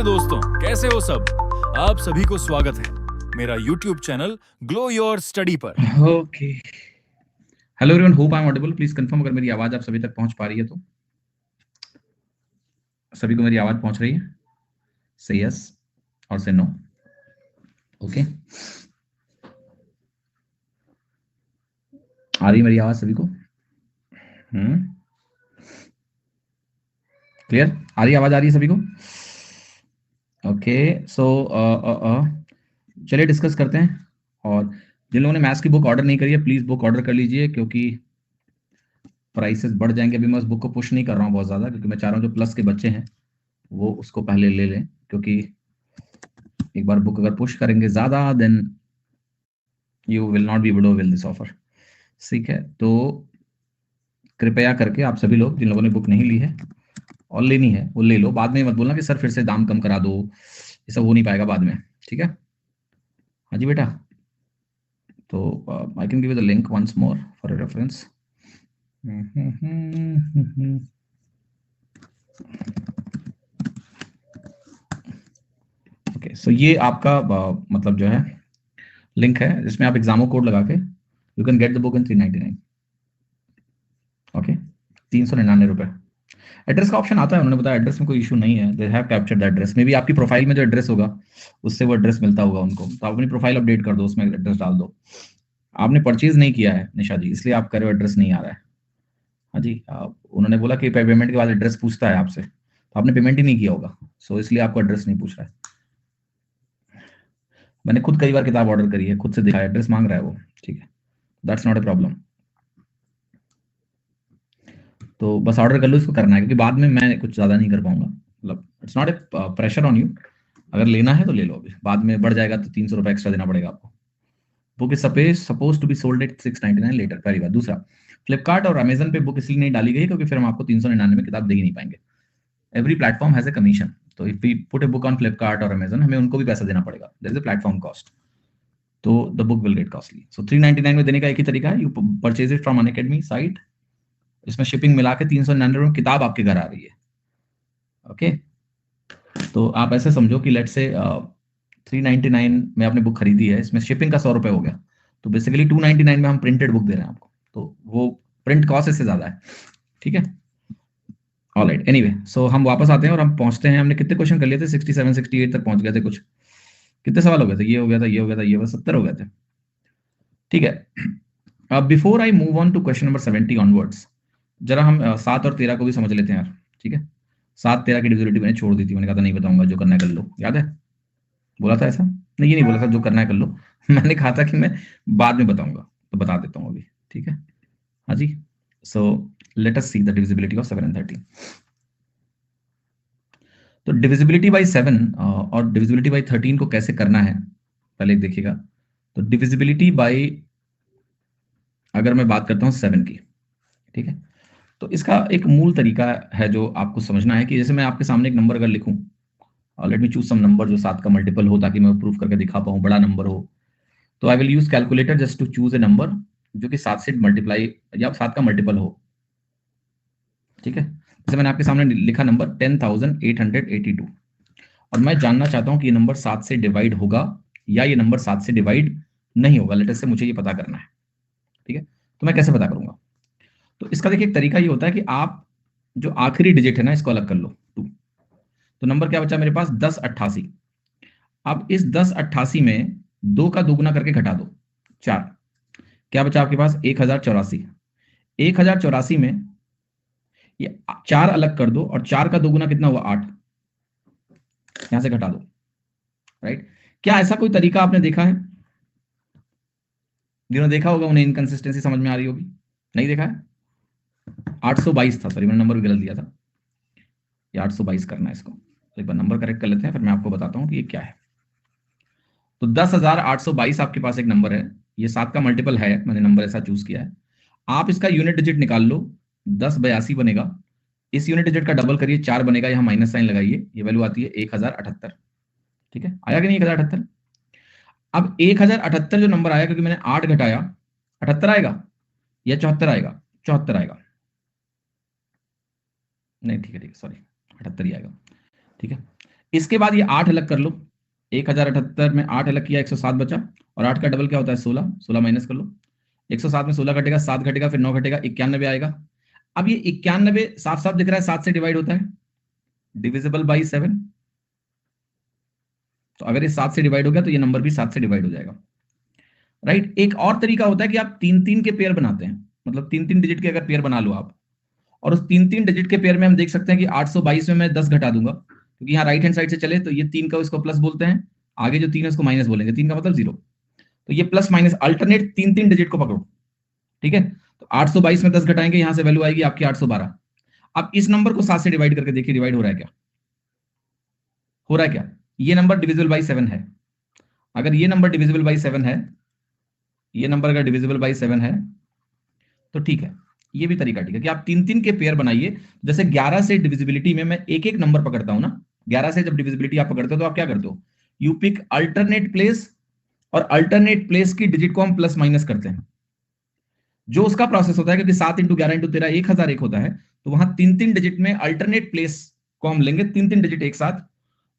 नमस्ते दोस्तों, कैसे हो सब। आप सभी को स्वागत है मेरा YouTube channel glow your study पर। Okay, hello everyone, hope I am audible. Please confirm अगर मेरी आवाज आप सभी तक पहुंच पा रही है तो। सभी को मेरी आवाज पहुंच रही है? से यस और से नो। ओके, आ रही है मेरी आवाज सभी को? क्लियर आ रही है? आवाज आ रही है सभी को? ओके, सो चलिए डिस्कस करते हैं। और जिन लोगों ने मैथ्स की बुक ऑर्डर नहीं करी है, प्लीज बुक ऑर्डर कर लीजिए, क्योंकि प्राइसेस बढ़ जाएंगे। अभी मैं उस बुक को पुश नहीं कर रहा हूँ बहुत ज्यादा, क्योंकि मैं चाह रहा हूँ जो प्लस के बच्चे हैं वो उसको पहले ले लें, क्योंकि एक बार बुक अगर पुश करेंगे ज्यादा, then you will not be able to will this offer. ठीक है, तो कृपया करके आप सभी लोग जिन लोगों ने बुक नहीं ली है और लेनी है वो ले लो। बाद में मत बोलना कि सर फिर से दाम कम करा दो, ये सब हो नहीं पाएगा बाद में। ठीक है, हाँ जी बेटा। तो I can give you the link once more for reference. Okay, so ये आपका मतलब जो है लिंक है, जिसमें आप एग्जामो कोड लगा के you can get the book in 399। Okay, 399 रुपए। एड्रेस का ऑप्शन आता है, उन्होंने बताया एड्रेस में कोई इशू नहीं है। They have captured the address. May be आपकी प्रोफाइल में जो एड्रेस होगा उससे वो एड्रेस मिलता होगा उनको, तो आप अपनी प्रोफाइल अपडेट कर दो, उसमें एड्रेस डाल दो। आपने परचेज नहीं किया है निशा जी, इसलिए आप कह रहे हो एड्रेस नहीं आ रहा है। हाँ जी, उन्होंने बोला कि पेमेंट के बाद एड्रेस पूछता है आपसे, तो आपने पेमेंट ही नहीं किया होगा, सो इसलिए आपको एड्रेस नहीं पूछ रहा है। मैंने खुद कई बार किताब ऑर्डर करी है, खुद से देखा है, एड्रेस मांग रहा है वो। ठीक है, दैट्स नॉट ए प्रॉब्लम। तो बस ऑर्डर कर लो, इसको करना है, क्योंकि बाद में मैं कुछ ज़्यादा नहीं कर पाऊंगा। मतलब it's not A pressure on you, अगर लेना है तो ले लो, अभी बाद में बढ़ जाएगा तो 300 रुपये एक्स्ट्रा देना पड़ेगा आपको। Book is suppose to be sold at 699 later. पहली बात। दूसरा, फ्लिपकार्ट और अमेजन पे बुक इसलिए नहीं डाली गई क्योंकि फिर हम आपको 399 में किताब दे ही नहीं पाएंगे। Every platform has a commission, तो if we put a book on Flipkart और अमेजन, हमें उनको भी पैसा देना पड़ेगा। There is a platform cost, तो the book will get costly. So 399 में देने का एक ही तरीका है, you purchase it from Unacademy site. इसमें शिपिंग मिला के 399 में किताब आपके घर आ रही है। ओके, तो आप ऐसे समझो कि लेट से 399 में आपने बुक खरीदी है, इसमें शिपिंग का 100 रुपए हो गया, तो बेसिकली 299 में हम प्रिंटेड बुक दे रहे हैं आपको, तो वो प्रिंट कॉस्ट इससे ज्यादा है। ठीक है, ऑलराइट। एनीवे, सो हम वापस आते हैं और हम पहुंचते हैं। हमने कितने क्वेश्चन कर लिए थे? 67 68 तक पहुंच गए थे। कुछ कितने सवाल हो गए थे? ये हो गया था, ये हो गया था, ये 70 हो गए थे। ठीक है, अब before I move on to question number 70 onwards, जरा हम 7 और 13 को भी समझ लेते हैं यार। ठीक है, 7 13 की डिविजिबिलिटी मैंने छोड़ दी थी, मैंने कहा था नहीं बताऊंगा, जो करना है कर लो। याद है? बोला था ऐसा? नहीं, ये नहीं बोला था जो करना है कर लो। मैंने कहा था कि मैं बाद में बताऊंगा, तो बता देता हूँ अभी। ठीक है, हाँ जी। So let us see the divisibility of 7 and 13। तो डिविजिबिलिटी बाई 7 और डिविजिबिलिटी बाई 13 को कैसे करना है पहले एक देखिएगा। तो डिविजिबिलिटी बाई, अगर मैं बात करता हूँ 7 की, ठीक है, तो इसका एक मूल तरीका है जो आपको समझना है कि जैसे मैं आपके सामने एक नंबर अगर लिखूं, और let me choose some number जो 7 का मल्टीपल हो, ताकि मैं प्रूफ करके दिखा पाऊं, बड़ा नंबर हो, तो I will use calculator just to choose a number जो कि 7 से मल्टीप्लाई या 7 का मल्टीपल हो। ठीक है, जैसे मैंने आपके सामने लिखा नंबर 10,882, और मैं जानना चाहता हूं कि ये नंबर 7 से डिवाइड होगा या ये नंबर 7 से डिवाइड नहीं होगा। लेटर से मुझे ये पता करना है। ठीक है, तो मैं कैसे पता करूंगा? तो इसका देखिए एक तरीका ये होता है कि आप जो आखिरी डिजिट है ना, इसको अलग कर लो, 2। तो नंबर क्या बचा मेरे पास? 1088। अब इस 1088 में 2 का दोगुना करके घटा दो, 4। क्या बचा आपके पास? 1084। 1084 में ये 4 अलग कर दो, और 4 का दोगुना कितना हुआ? 8। यहां से घटा दो, राइट? क्या ऐसा कोई तरीका आपने देखा है? जिन्होंने देखा होगा उन्हें इनकंसिस्टेंसी समझ में आ रही होगी। नहीं देखा है? 822 था, सॉरी मैंने नंबर भी गलत दिया था। ये 822 करना है इसको, तो एक बार नंबर करेक्ट कर लेते हैं, फिर मैं आपको बताता हूं कि ये क्या है। तो 10,822 आपके पास एक नंबर है, ये 7 का मल्टीपल है, मैंने नंबर ऐसा चूज किया है। आप इसका यूनिट डिजिट निकाल लो, 1082 बनेगा। इस यूनिट डिजिट का डबल करिए, 4 बनेगा, यहां माइनस साइन लगाइए, ये वैल्यू आती है 1078। ठीक है, आया कि नहीं 1078? अब 1078 जो नंबर आया, क्योंकि मैंने 8 घटाया, 78 आएगा या 74 आएगा? 74 आएगा। नहीं, ठीक है, सॉरी, 78 ही आएगा। ठीक है, इसके बाद ये 8 अलग कर लो, 1078 में 8 अलग किया, 107 बचा, और 8 का डबल क्या होता है 16, 16 माइनस कर लो, 107 में 16 घटेगा, 7 घटेगा, फिर 9 घटेगा, 91 आएगा। अब ये 91 साफ साफ दिख रहा है 7 से डिवाइड होता है, डिविजिबल बाई 7। तो अगर ये 7 से डिवाइड हो गया तो ये नंबर भी 7 से डिवाइड हो जाएगा, राइट। एक और तरीका होता है कि आप 3-3 के पेयर बनाते हैं, मतलब 3-3 डिजिट के अगर पेयर बना लो आप, और उस 3-3 डिजिट के पेयर में हम देख सकते हैं कि 822 में मैं 10 घटा दूंगा, क्योंकि यहाँ राइट हैंड साइड से चले तो ये 3 का इसको प्लस बोलते हैं, आगे जो 3 है उसको माइनस बोलेंगे, 3 का मतलब 0। तो ये प्लस माइनस अल्टरनेट 3-3 डिजिट को पकड़ो, ठीक है। तो 822 में 10 घटाएंगे, यहां से वैल्यू आएगी आपकी 812। अब इस नंबर को 7 से डिवाइड करके देखिए डिवाइड हो रहा है क्या, हो रहा है क्या, ये नंबर डिविजिबल बाई 7 है। अगर ये नंबर डिविजिबल बाई 7 है, ये नंबर अगर डिविजिबल बाई 7 है तो ठीक है, ये भी तरीका ठीक है कि आप 3-3 के पेयर बनाइए। जैसे 11 से डिविजिबिलिटी में मैं एक एक नंबर पकड़ता हूं ना, 11 से जब डिविजिबिलिटी आप पकड़ते हो तो आप क्या करते हो, यू पिक अल्टरनेट प्लेस, और अल्टरनेट प्लेस की डिजिट को हम प्लस माइनस करते हैं। जो उसका प्रोसेस होता है, क्योंकि 7 इंटू 11 इंटू 13 1001 होता है, तो वहां 3-3 डिजिट में अल्टरनेट प्लेस को हम लेंगे 3-3 डिजिट एक साथ,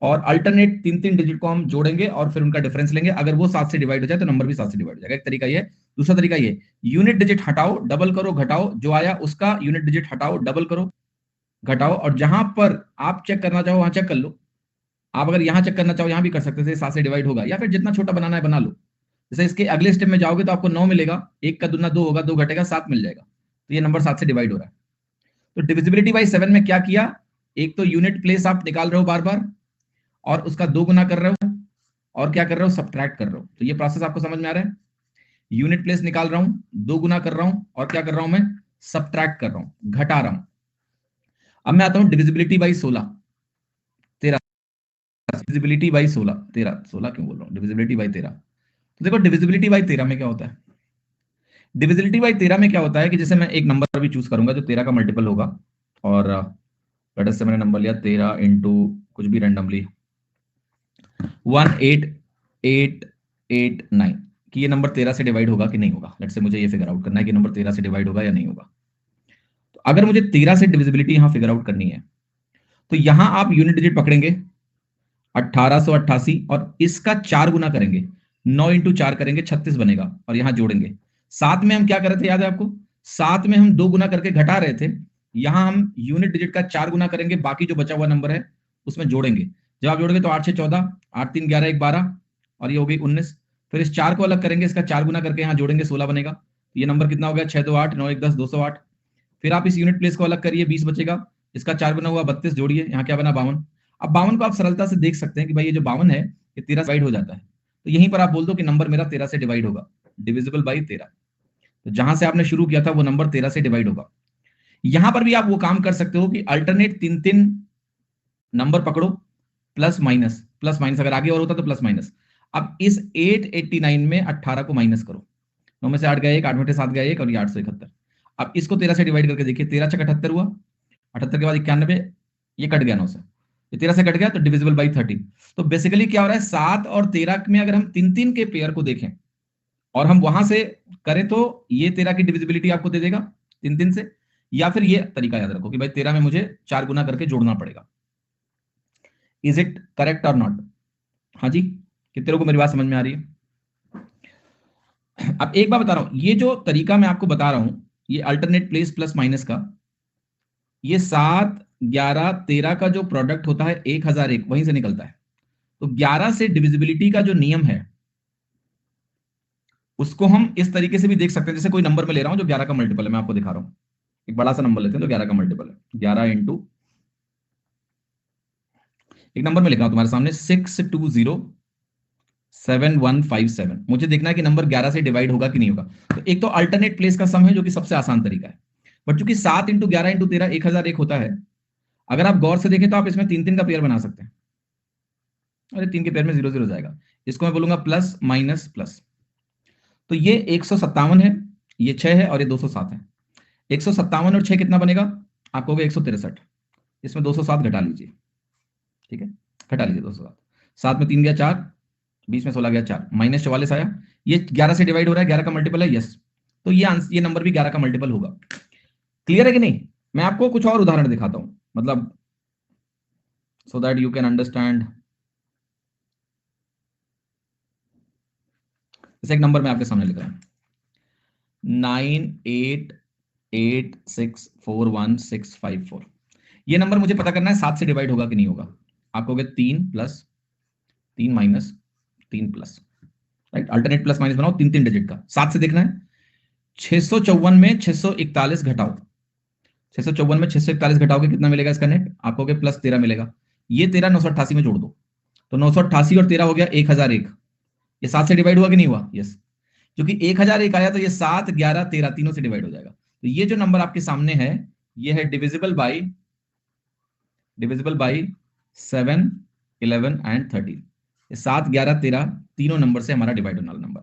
और अल्टरनेट 3-3 डिजिट को हम जोड़ेंगे और फिर उनका डिफरेंस लेंगे। अगर वो 7 से डिवाइड हो जाए तो नंबर भी 7 से डिवाइड हो जाएगा, एक तरीका ये। दूसरा तरीका ये, यूनिट डिजिट हटाओ, डबल करो, घटाओ, जो आया उसका यूनिट डिजिट हटाओ, डबल करो, घटाओ, और जहां पर आप चेक करना चाहो वहां चेक कर लो। आप अगर यहां चेक करना चाहो यहां भी कर सकते थे, 7 से डिवाइड होगा, या फिर जितना छोटा बनाना है बना लो। जैसे इसके अगले स्टेप में जाओगे तो आपको 9 मिलेगा, 1 का दुना 2 होगा, 2 घटेगा 7 मिल जाएगा, तो ये नंबर 7 से डिवाइड हो रहा है। तो डिविजिबिलिटी बाई 7 में क्या किया, एक तो यूनिट प्लेस आप निकाल रहे हो बार बार, और उसका 2 गुना कर रहे हो, और क्या कर रहे हो, सब्ट्रैक्ट कर रहे हो। तो ये प्रोसेस आपको समझ में आ रहा है, यूनिट प्लेस निकाल रहा हूं, 2 गुना कर रहा हूं, और क्या कर रहा हूं मैं, सब्ट्रैक्ट कर रहा हूं, घटा रहा हूं। अब मैं आता हूं डिविजिबिलिटी बाई 16, 13, डिविजिबिलिटी बाई 16, 13, 16 क्यों बोल रहा हूं, डिविजिबिलिटी बाई 13। तो देखो डिविजिबिलिटी बाई 13 में क्या होता है, डिविजिबिलिटी बाई 13 में क्या होता है कि जैसे मैं एक नंबर भी चूज करूंगा जो 13 का मल्टीपल होगा, और लेट्स से मैंने नंबर लिया 13 इंटू कुछ भी रैंडमली 18889, कि ये नंबर 13 से डिवाइड होगा कि नहीं होगा। लेट्स से मुझे ये फिगर आउट करना है कि नंबर 13 से डिवाइड होगा या नहीं होगा। तो अगर मुझे 13 से डिविजिबिलिटी यहां फिगर आउट करनी है, तो यहां आप यूनिट डिजिट पकड़ेंगे 1888, और इसका 4 गुना करेंगे, 9 इंटू 4 करेंगे, 36 बनेगा, और यहां जोड़ेंगे। साथ में हम क्या कर रहे थे याद है आपको, साथ में हम 2 गुना करके घटा रहे थे, यहां हम यूनिट डिजिट का 4 गुना करेंगे, बाकी जो बचा हुआ नंबर है उसमें जोड़ेंगे। जब आप जोड़ेंगे तो 8 6 14, 8 3 11 1 12, और ये हो गई 19। फिर इस 4 को अलग करेंगे, इसका 4 गुना करके यहाँ जोड़ेंगे, 16 बनेगा। ये नंबर कितना हो गया, 6 2 8 9 1 10, 208। फिर आप इस यूनिट प्लेस को अलग करिए, 20 बचेगा, इसका 4 गुना हुआ 32, जोड़िए, यहाँ क्या बना 52। अब 52 को आप सरलता से देख सकते हैं कि भाई ये जो 52 है ये 13 से डिवाइड हो जाता है, तो यहीं पर आप बोल दो कि नंबर मेरा 13 से डिवाइड होगा, डिविजिबल बाई 13। तो जहां से आपने शुरू किया था वो नंबर 13 से डिवाइड होगा। यहां पर भी आप वो काम कर सकते हो कि अल्टरनेट 3-3 नंबर पकड़ो, प्लस माइनस, प्लस माइनस, अगर आगे और होता तो प्लस माइनस। अब इस 889 में 18 को माइनस करो, 9 में से 8 गया 1, 8 में से 7 गया 1, और ये 871। अब इसको 13 से डिवाइड करके देखिए, 13 से 78 हुआ, 78 के बाद 91, ये कट गया 9 से, ये 13 से कट गया तो डिविजिबल बाई 13। तो बेसिकली क्या हो रहा है, 7 और 13 में अगर हम 3-3 के पेयर को देखें और हम वहां से करें तो ये 13 की डिविजिबिलिटी आपको दे देगा 3-3 से, या फिर ये तरीका याद रखो कि भाई 13 में मुझे 4 गुना करके जोड़ना पड़ेगा। इज इट करेक्ट और नॉट? हाँ जी, कितने लोगों को मेरी बात समझ में आ रही है? अब एक बात बता रहा हूं, ये जो तरीका मैं आपको बता रहा हूं, ये अल्टरनेट प्लेस प्लस माइनस का, ये 7 11 13 का जो प्रोडक्ट होता है 1001 वहीं से निकलता है। तो 11 से डिविजिबिलिटी का जो नियम है उसको हम इस तरीके से भी देख सकते हैं, जैसे कोई नंबर में ले रहा हूं जो 11 का मल्टीपल है, मैं आपको दिखा रहा हूं, एक बड़ा सा नंबर लेते हैं तो 11 का मल्टीपल है 11 इंटू, एक नंबर में लिख रहा हूं तुम्हारे सामने 6207157। मुझे देखना है कि नंबर 11 से डिवाइड होगा कि नहीं होगा। तो एक तो अल्टरनेट प्लेस का सम है जो कि सबसे आसान तरीका है, बट चूंकि 7 इंटू 11 इंटू 13 1001 होता है, अगर आप गौर से देखें तो आप इसमें 3-3 का पेयर बना सकते हैं। अरे 3 के पेयर में 0 0 जाएगा, इसको मैं बोलूंगा प्लस माइनस प्लस। तो ये 157 है, ये 6 है, और ये 207 है। 157 और 6 कितना बनेगा, आप कहोगे 163, इसमें 207 घटा लीजिए, ठीक है, घटा लीजिए 207, 7 में 3 गया 4, 20 में 16 गया 4, माइनस 44 आया। ये 11 से डिवाइड हो रहा है, 11 का मल्टीपल है, यस, तो ये नंबर भी 11 का मल्टीपल होगा। क्लियर है कि नहीं? मैं आपको कुछ और उदाहरण दिखाता हूं, मतलब so that you can understand. जैसे एक नंबर मैं आपके सामने लिख रहा हूं, 988641 ये नंबर मुझे पता करना है 7 से डिवाइड होगा कि नहीं होगा। आप कहोगे 3 plus 3 minus 3 plus, right, alternate plus minus बनाओ, 3 3 डिजिट का। 7 से देखना है, 654 में 641 घटाओ, 654 में 641 घटाओगे कितना मिलेगा इसका नेट? आप कहोगे प्लस 13 मिलेगा। ये 13 988 में जोड़ दो, तो 988 और 13 हो गया 1001। ये 7 से डिवाइड हुआ कि नहीं हुआ? यस, क्योंकि 1001 आया तो ये 7 11 13 तीनों से डिवाइड हो जाएगा। तो ये जो नंबर आपके सामने है ये है डिविजिबल बाय 7 11 एंड 13। 7 11 13 तीनों नंबर से हमारा डिवाइड होने वाला नंबर।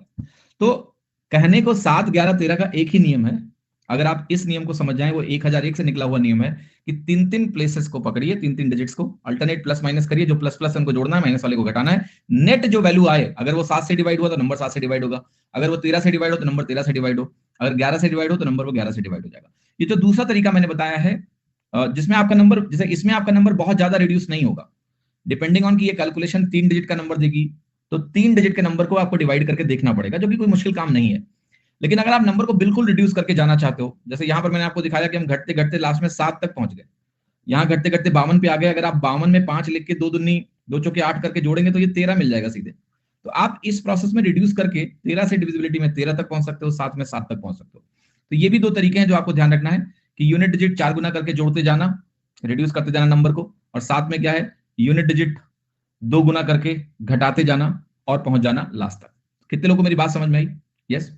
तो कहने को 7 11 13 का एक ही नियम है, अगर आप इस नियम को समझ जाएं, वो 1001 से निकला हुआ नियम है कि 3 प्लेसेस को पकड़िए, 3 डिजिट्स को अल्टरनेट प्लस माइनस करिए, जो प्लस प्लस उनको जोड़ना है, माइनस वाले को घटाना है। नेट जो वैल्यू आए, अगर वो 7 से डिवाइड हुआ तो नंबर 7 से डिवाइड होगा, अगर वो 13 से डिवाइड हो तो नंबर 13 से डिवाइड हो, अगर 11 से डिवाइड हो तो नंबर वो 11 से डिवाइड हो जाएगा। ये जो दूसरा तरीका मैंने बताया है, जिसमें आपका नंबर, जैसे इसमें आपका नंबर बहुत ज्यादा रिड्यूस नहीं होगा, डिपेंडिंग ऑन कि ये कैलकुलेशन 3 डिजिट का नंबर देगी, तो 3 डिजिट के नंबर को आपको डिवाइड करके देखना पड़ेगा, जो कि कोई मुश्किल काम नहीं है। लेकिन अगर आप नंबर को बिल्कुल रिड्यूस करके जाना चाहते हो, जैसे यहां पर मैंने आपको दिखाया कि हम घटते घटते लास्ट में 7 तक पहुंच गए, यहाँ घटते घटते 52 पे आ गए, अगर आप 52 में 5 लिख के 2 दूनी 2 चौके 8 करके जोड़ेंगे तो ये 13 मिल जाएगा सीधे। तो आप इस प्रोसेस में रिड्यूस करके 13 से डिविजिबिलिटी में 13 तक पहुंच सकते हो, 7 में 7 तक पहुंच सकते हो। तो ये भी 2 तरीके हैं जो आपको ध्यान रखना है कि यूनिट डिजिट 4 गुना करके जोड़ते जाना, रिड्यूस करते जाना नंबर को, और साथ में क्या है, यूनिट डिजिट 2 गुना करके घटाते जाना और पहुंच जाना लास्ट तक। कितने लोगों को मेरी बात समझ में आई? Yes,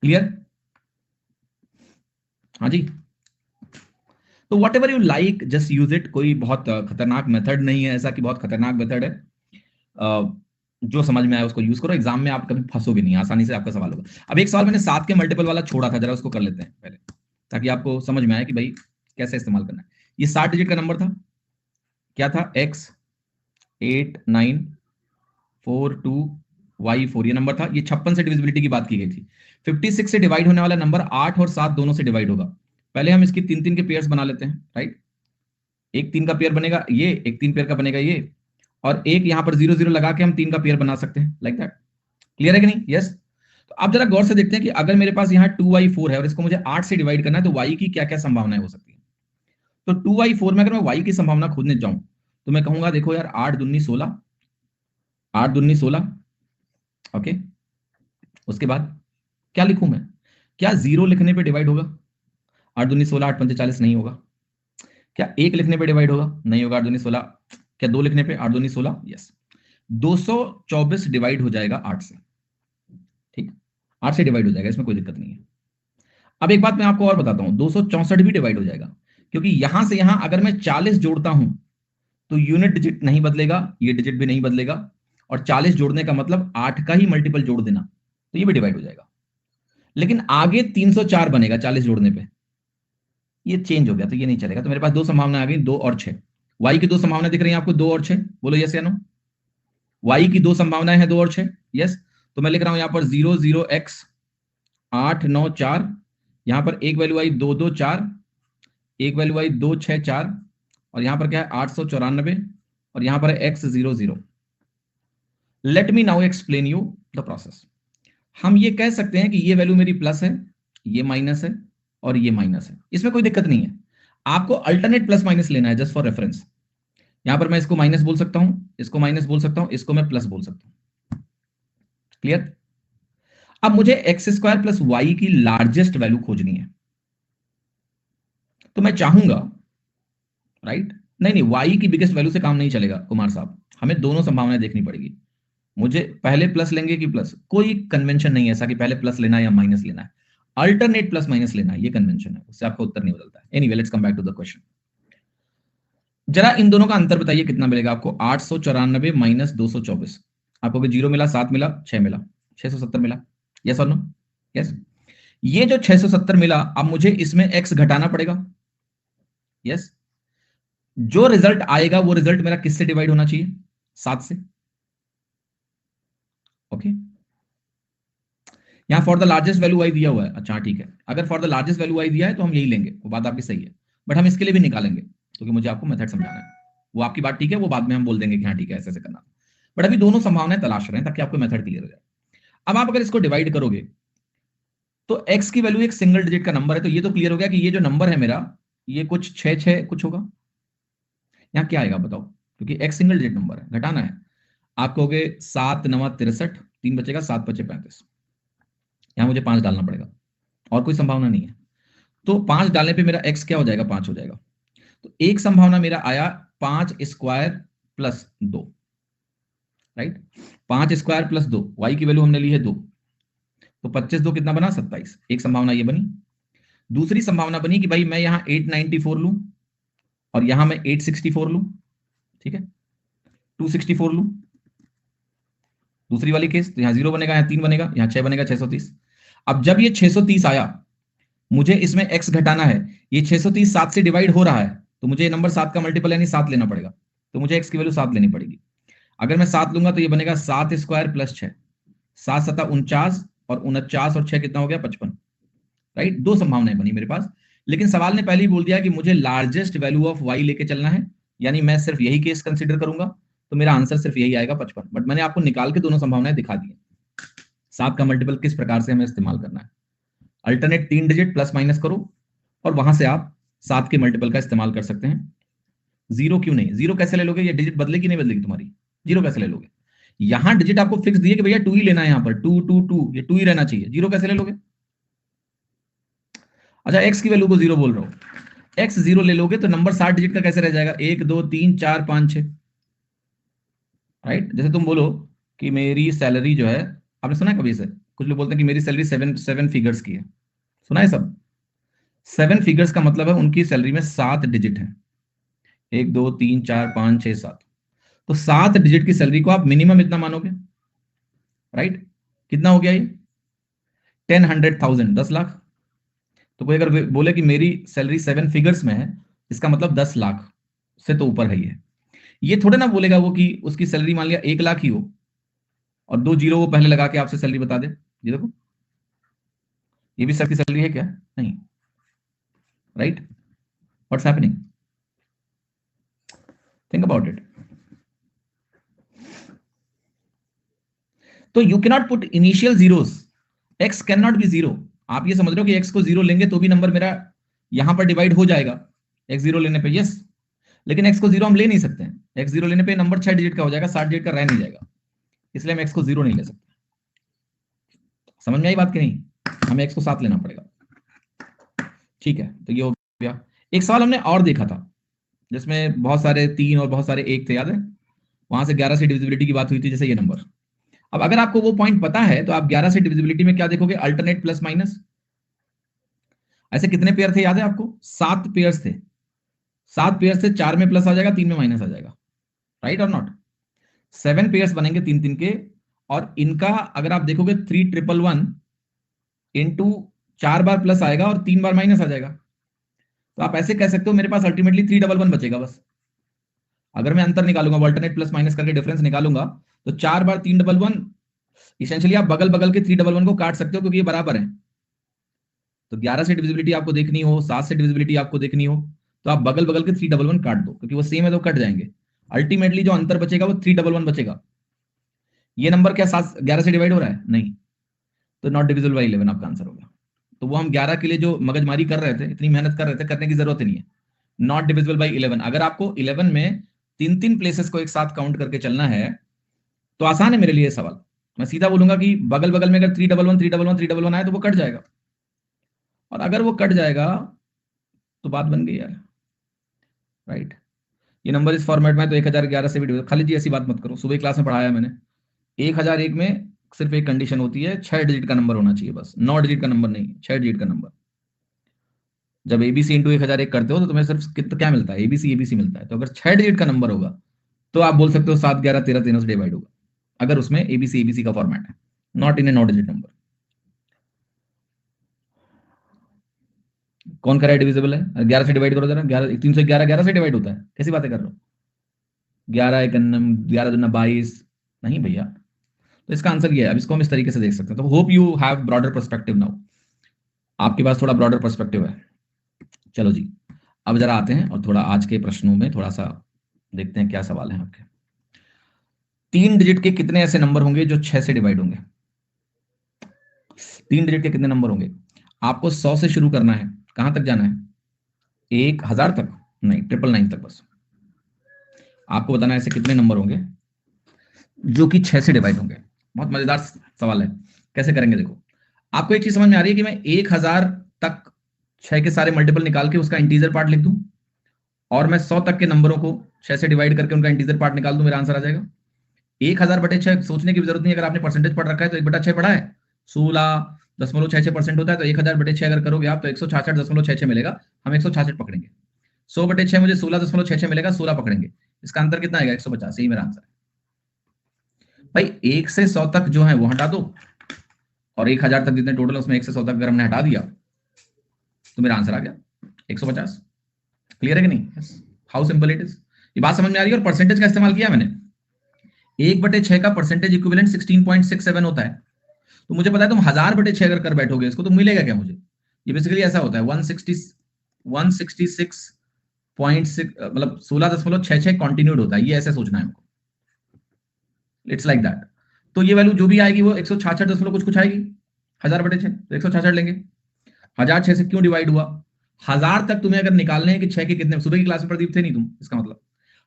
clear? हाँ जी। तो what ever you like just use it, कोई बहुत खतरनाक मेथड नहीं है ऐसा कि बहुत खतरनाक मेथड है, जो समझ में आया उसको यूज करो, एग्जाम में आप कभी फंसोगे नहीं, आसानी से आपका सवाल होगा। अब एक सवाल मैंने 7 के मल्टीपल वाला छोड़ा था, जरा उसको कर लेते हैं पहले, ताकि आपको समझ में आए कि भाई कैसे इस्तेमाल करना है। ये 60 डिजिट का नंबर था, क्या था? X8942Y4 ये नंबर था। ये 56 से डिविजिबिलिटी की बात की गई थी। 56 से डिवाइड होने वाला नंबर 8 और 7 दोनों से डिवाइड होगा। पहले हम इसकी 3 3 के पेयर्स बना लेते हैं, राइट। एक 3 का पेयर बनेगा ये, एक 3 पेयर का बनेगा ये, और एक यहां पर 0 0 लगा के हम 3 का पेयर बना सकते हैं, लाइक दैट। क्लियर है कि नहीं? यस। तो आप जरा गौर से देखते हैं कि अगर मेरे पास यहाँ 2y4 है और इसको मुझे 8 से डिवाइड करना है, तो y की क्या क्या संभावनाएं हो सकती है। तो 2y4 में अगर मैं y की संभावना खोजने जाऊं तो मैं कहूंगा देखो यार, 8 दूनी 16, 8 दूनी 16, ओके। उसके बाद क्या लिखूं मैं? क्या 0 लिखने पे डिवाइड होगा? 8 दूनी 16, 8 पंचे 40 नहीं होगा। क्या 1 लिखने पे डिवाइड होगा? नहीं होगा। 8 दूनी 16। क्या 2 लिखने पे? 8 दूनी 16, यस। 224 डिवाइड हो जाएगा 8 से, ठीक, 8 से डिवाइड हो जाएगा, इसमें कोई दिक्कत नहीं है। अब एक बात मैं आपको और बताता हूं, 264 भी डिवाइड हो जाएगा, क्योंकि यहां से यहां अगर मैं 40 जोड़ता हूं तो यूनिट डिजिट नहीं बदलेगा, ये डिजिट भी नहीं बदलेगा, और 40 जोड़ने का मतलब 8 का ही मल्टीपल जोड़ देना, तो ये भी डिवाइड हो जाएगा। लेकिन आगे 304 बनेगा 40 जोड़ने पे, ये चेंज हो गया, तो ये नहीं चलेगा। तो मेरे पास 2 संभावना आ गई, 2 और 6। वाई की 2 संभावना दिख रही है आपको, 2 और 6, बोलो यस या नो। वाई की 2 संभावनाएं हैं, 2 और 6, यस। तो मैं लिख रहा हूं यहां पर 0 0 x 8 9 4, यहां पर एक वैल्यू आई 2 2 4, एक वैल्यू आई 2 6 4, और यहां पर क्या है 894, और यहां पर है x 0 0। Let me now explain you the process. हम ये कह सकते हैं कि ये वैल्यू मेरी प्लस है, ये माइनस है, और ये माइनस है, इसमें कोई दिक्कत नहीं है। आपको अल्टरनेट प्लस माइनस लेना है, जस्ट फॉर रेफरेंस। यहां पर मैं इसको माइनस बोल सकता हूं, इसको माइनस बोल सकता हूं, इसको मैं प्लस बोल सकता हूं। क्लियर? अब मुझे एक्स स्क्वायर प्लस वाई की लार्जेस्ट वैल्यू खोजनी है, तो मैं चाहूंगा, राइट, नहीं नहीं, वाई की बिगेस्ट वैल्यू से काम नहीं चलेगा कुमार साहब, हमें दोनों संभावनाएं देखनी पड़ेगी। मुझे पहले प्लस लेंगे कि प्लस, कोई कन्वेंशन नहीं है ऐसा कि पहले प्लस लेना है या माइनस लेना है, अल्टरनेट प्लस माइनस लेना है, ये कन्वेंशन है, उससे आपका उत्तर नहीं बदलता है। Anyway, let's come back to the question. जरा इन दोनों का अंतर बताइए कितना मिलेगा आपको? 894 माइनस 224, आपको 0 मिला, 7 मिला, 6 मिला, 670 मिला, यस और नो? यस। ये जो 670 मिला, अब मुझे इसमें x घटाना पड़ेगा, यस। जो रिजल्ट आएगा वो रिजल्ट मेरा किससे डिवाइड होना चाहिए? 7 से, ओके। यहां फॉर द लार्जेस्ट वैल्यू आई दिया हुआ है, अच्छा ठीक है, अगर फॉर द लार्जेस्ट वैल्यू आई दिया है तो हम यही लेंगे, वो बात आपकी सही है, बट हम इसके लिए भी निकालेंगे क्योंकि मुझे आपको मेथड समझाना है। वो आपकी बात ठीक है, वो बाद में हम बोल देंगे कि हाँ ठीक है ऐसे ऐसे करना, बट अभी दोनों संभावनाएं तलाश रहे हैं ताकि आपको मेथड क्लियर हो जाए। अब आप अगर इसको डिवाइड करोगे तो x की वैल्यू एक सिंगल डिजिट का नंबर है, तो ये तो क्लियर हो गया कि ये जो नंबर है मेरा ये कुछ 6 कुछ होगा। यहाँ क्या आएगा बताओ, क्योंकि x सिंगल डिजिट नंबर है, घटाना है। आप कहोगे 7 9 63, 3 बचेगा, 7 5 35। यहाँ मुझे 5 डालना पड़ेगा और कोई संभावना नहीं है, तो 5 डालने पे मेरा x क्या हो जाएगा, 5 हो जाएगा। तो एक संभावना मेरा आया 5 square plus 2, right. 5 square plus 2, y की वैल्यू हमने ली है 2, तो 25 2 कितना बना, 27। एक संभावना ये बनी। दूसरी संभावना बनी कि भाई मैं यहाँ 894 लूं और यहां मैं 864 लूं, ठीक है, 264 लूं। दूसरी वाली केस, तो यहाँ 0 बनेगा, यहाँ 3 बनेगा, यहाँ 6 बनेगा, 630। अब जब ये 630 आया, मुझे इसमें x घटाना है। ये 630 7 से डिवाइड हो रहा है, तो मुझे ये नंबर 7 का मल्टीपल यानी 7 लेना पड़ेगा, तो मुझे x की वैल्यू 7 लेनी पड़ेगी। अगर मैं 7 लूंगा तो ये बनेगा 7 स्क्वायर प्लस 6, 7 7 49, और 49 और 6 कितना हो गया, 55, राइट। दो संभावनाएं बनी मेरे पास, लेकिन सवाल ने पहले ही बोल दिया कि मुझे लार्जेस्ट वैल्यू ऑफ y लेके चलना है, यानी मैं सिर्फ यही केस कंसीडर करूंगा, तो मेरा आंसर सिर्फ यही आएगा, 55। बट मैंने आपको निकाल के दोनों संभावनाएं दिखा दी है। 7 का मल्टीपल किस प्रकार से हमें इस्तेमाल करना है, अल्टरनेट 3 डिजिट प्लस माइनस करो और वहां से आप 7 के मल्टीपल का इस्तेमाल कर सकते हैं। 0 क्यों नहीं, 0 कैसे ले लोगे, ये डिजिट बदलेगी नहीं बदलेगी तुम्हारी, 0 कैसे ले लोगे। यहां डिजिट आपको फिक्स दिए कि भैया 2 ही लेना है, यहां पर 2 2 2, ये 2 ही रहना चाहिए, 0 कैसे ले लोगे। अच्छा, x की वैल्यू को 0 बोल रहा हूं, x 0 ले लोगे तो नंबर 60 डिजिट का कैसे रह जाएगा, 1 2 3 4 5 6, राइट। जैसे तुम बोलो कि मेरी सैलरी जो है, आपने सुना है कभी से, कुछ लोग बोलते हैं कि मेरी सैलरी 7 फिगर्स की है, सुना है सब। 7 फिगर्स का मतलब है उनकी सैलरी में 7 डिजिट है, 1 2 3 4 5 6 7, तो 7 डिजिट की सैलरी को आप मिनिमम इतना मानोगे, राइट। कितना हो गया ये, 10,100,000, 10 लाख। तो कोई अगर बोले कि मेरी सैलरी 7 फिगर्स में है, इसका मतलब 10 लाख से तो ऊपर है ये थोड़े ना बोलेगा वो कि उसकी सैलरी मान लिया 1 लाख ही हो और 2 जीरो वो पहले लगा के आपसे सैलरी बता दे, ये देखो ये भी सबकी सैलरी है क्या, नहीं, right. What's happening, think about it. तो you can not put initial zeros, x can not be 0। आप ये समझ रहे हो कि x को 0 लेंगे तो भी नंबर मेरा यहां पर डिवाइड हो जाएगा x 0 लेने पे, यस। लेकिन x को 0 हम ले नहीं सकते हैं, x 0 लेने पे नंबर 6 डिजिट का हो जाएगा, 60 डिजिट का रह नहीं जाएगा, इसलिए हम x को 0 नहीं ले सकते। समझ में आई बात कि नहीं, हमें x को 7 लेना पड़ेगा, ठीक है। तो ये हो गया। एक सवाल हमने और देखा था जिसमें बहुत सारे 3 और बहुत सारे 1 थे, याद है, वहां से 11 से डिविजिबिलिटी की बात हुई थी, जैसे ये नंबर। अब अगर आपको वो पॉइंट पता है तो आप 11 से डिविजिबिलिटी में क्या देखोगे, अल्टरनेट प्लस माइनस। ऐसे कितने पेयर थे याद है आपको, 7 पेयर्स थे। 7 पेयर से 4 में प्लस आ जाएगा, 3 में माइनस आ जाएगा, राइट और नॉट। 7 पेयर्स बनेंगे 3 3 के, और इनका अगर आप देखोगे 3,111 इंटू 4 बार प्लस आएगा और 3 बार माइनस आ जाएगा। तो आप ऐसे कह सकते हो मेरे पास अल्टीमेटली 311 बचेगा बस। अगर मैं अंतर निकालूंगा, अल्टरनेट प्लस माइनस करके डिफरेंस निकालूंगा, तो 4 बार 311, इसेंशियली आप बगल बगल के 311 को काट सकते हो क्योंकि ये बराबर है। तो 11 से डिविजिबिलिटी आपको देखनी हो, 7 से डिविजिबिलिटी आपको देखनी हो, तो आप बगल बगल के 311 काट दो, क्योंकि वो सेम है तो कट जाएंगे। अल्टीमेटली जो अंतर बचेगा वो 311 बचेगा। ये नंबर क्या 11 से डिवाइड हो रहा है, नहीं, तो नॉट डिविजिबल बाई 11 आपका आंसर होगा। तो वो हम 11 के लिए जो मगजमारी कर रहे थे, इतनी मेहनत कर रहे थे, करने की जरूरत नहीं है। Not divisible by 11। अगर आपको 11 में 3 प्लेसेस को एक साथ काउंट करके चलना है तो आसान है मेरे लिए सवाल। मैं सीधा बोलूंगा कि बगल बगल में अगर 311 311 311 आए तो वो कट जाएगा, और अगर वो कट जाएगा तो बात बन गई यार, राइट। ये नंबर इस फॉर्मेट में तो 1011 से भी, खाली जी ऐसी बात मत करो, सुबह क्लास में पढ़ाया मैंने। 1001 में सिर्फ एक कंडीशन होती है, 6 डिजिट का नंबर होना चाहिए बस, 9 डिजिट का नंबर नहीं, 6 डिजिट का नंबर। जब एबीसी इंटू 1001 करते हो तो तुम्हें सिर्फ कितना क्या मिलता है, एबीसी एबीसी मिलता है। तो अगर 6 डिजिट का नंबर होगा तो आप बोल सकते हो 7 11 13 13 से डिवाइड होगा, अगर उसमें एबीसी एबीसी का फॉर्मेट है, not in A 9 digit number. कौन करा है डिविजिबल है, 11 से डिवाइड करो जरा, 11 311 11 से डिवाइड होता है, कैसी बातें कर रहे हो। 11 1 11 दूना 22, नहीं भैया। तो इसका आंसर ये है। अब इसको हम इस तरीके से देख सकते हैं। तो hope you have broader perspective now, आपके पास थोड़ा ब्रॉडर पर्सपेक्टिव है। चलो जी, अब जरा आते हैं और थोड़ा आज के प्रश्नों में थोड़ा सा देखते हैं क्या सवाल है आपके। 3 डिजिट के कितने ऐसे नंबर होंगे जो 6 से डिवाइड होंगे? 3 डिजिट के कितने नंबर होंगे? आपको 100 से शुरू करना है। कहां तक जाना है? 1000 तक? नहीं, 999 तक बस। आपको बताना है ऐसे कितने नंबर होंगे जो कि 6 से डिवाइड होंगे। बहुत मजेदार सवाल है। कैसे करेंगे देखो। आपको एक चीज समझ में आ रही है कि मैं 1000 तक 6 के सारे मल्टीपल निकाल के उसका इंटीजर पार्ट लिख दूं, और मैं 100 तक के नंबरों को 6 से डिवाइड करके उनका इंटीजर पार्ट निकाल दूं, मेरा आंसर आ जाएगा। 1000/6 सोचने की जरूरत नहीं। अगर आपने परसेंटेज पढ़ रखा है तो 1/6 पढ़ा है, 16.66% होता है। तो 1000/6 अगर करोगे आप तो 166.66 मिलेगा। हम 166 पकड़ेंगे। 100/6 मुझे 16.66 मिलेगा, 16 पकड़ेंगे। इसका अंतर कितना आएगा? 150। यही मेरा आंसर है भाई। 1 से 100 तक जो है वो हटा दो, और 1000 तक जितने टोटल उसमें 1 से 100 तक अगर हमने हटा दिया तो मेरा आंसर आ गया 150। क्लियर है कि नहीं? How simple it is. ये बात समझ में आ रही है? और परसेंटेज का इस्तेमाल किया मैंने। 1/6 का परसेंटेज इक्विवेलेंट 16.67 होता है। तो मुझे पता है तुम 1000/6 अगर कर बैठोगे इसको तो मिलेगा क्या मुझे? ये बेसिकली ऐसा होता है 166.6 मतलब 16.66 कॉन्टिन्यूड होता है। ये ऐसे सोचना है हमको। It's like that. तो ये वैल्यू जो भी आएगी वो 166 कुछ कुछ आएगी। 1000/6 तो 166 लेंगे। 1006 से क्यों डिवाइड हुआ? 1000 तक तुम्हें अगर निकालने हैं कि 6 के कितने, सुबह की क्लास में प्रदीप थे नहीं तुम, इसका मतलब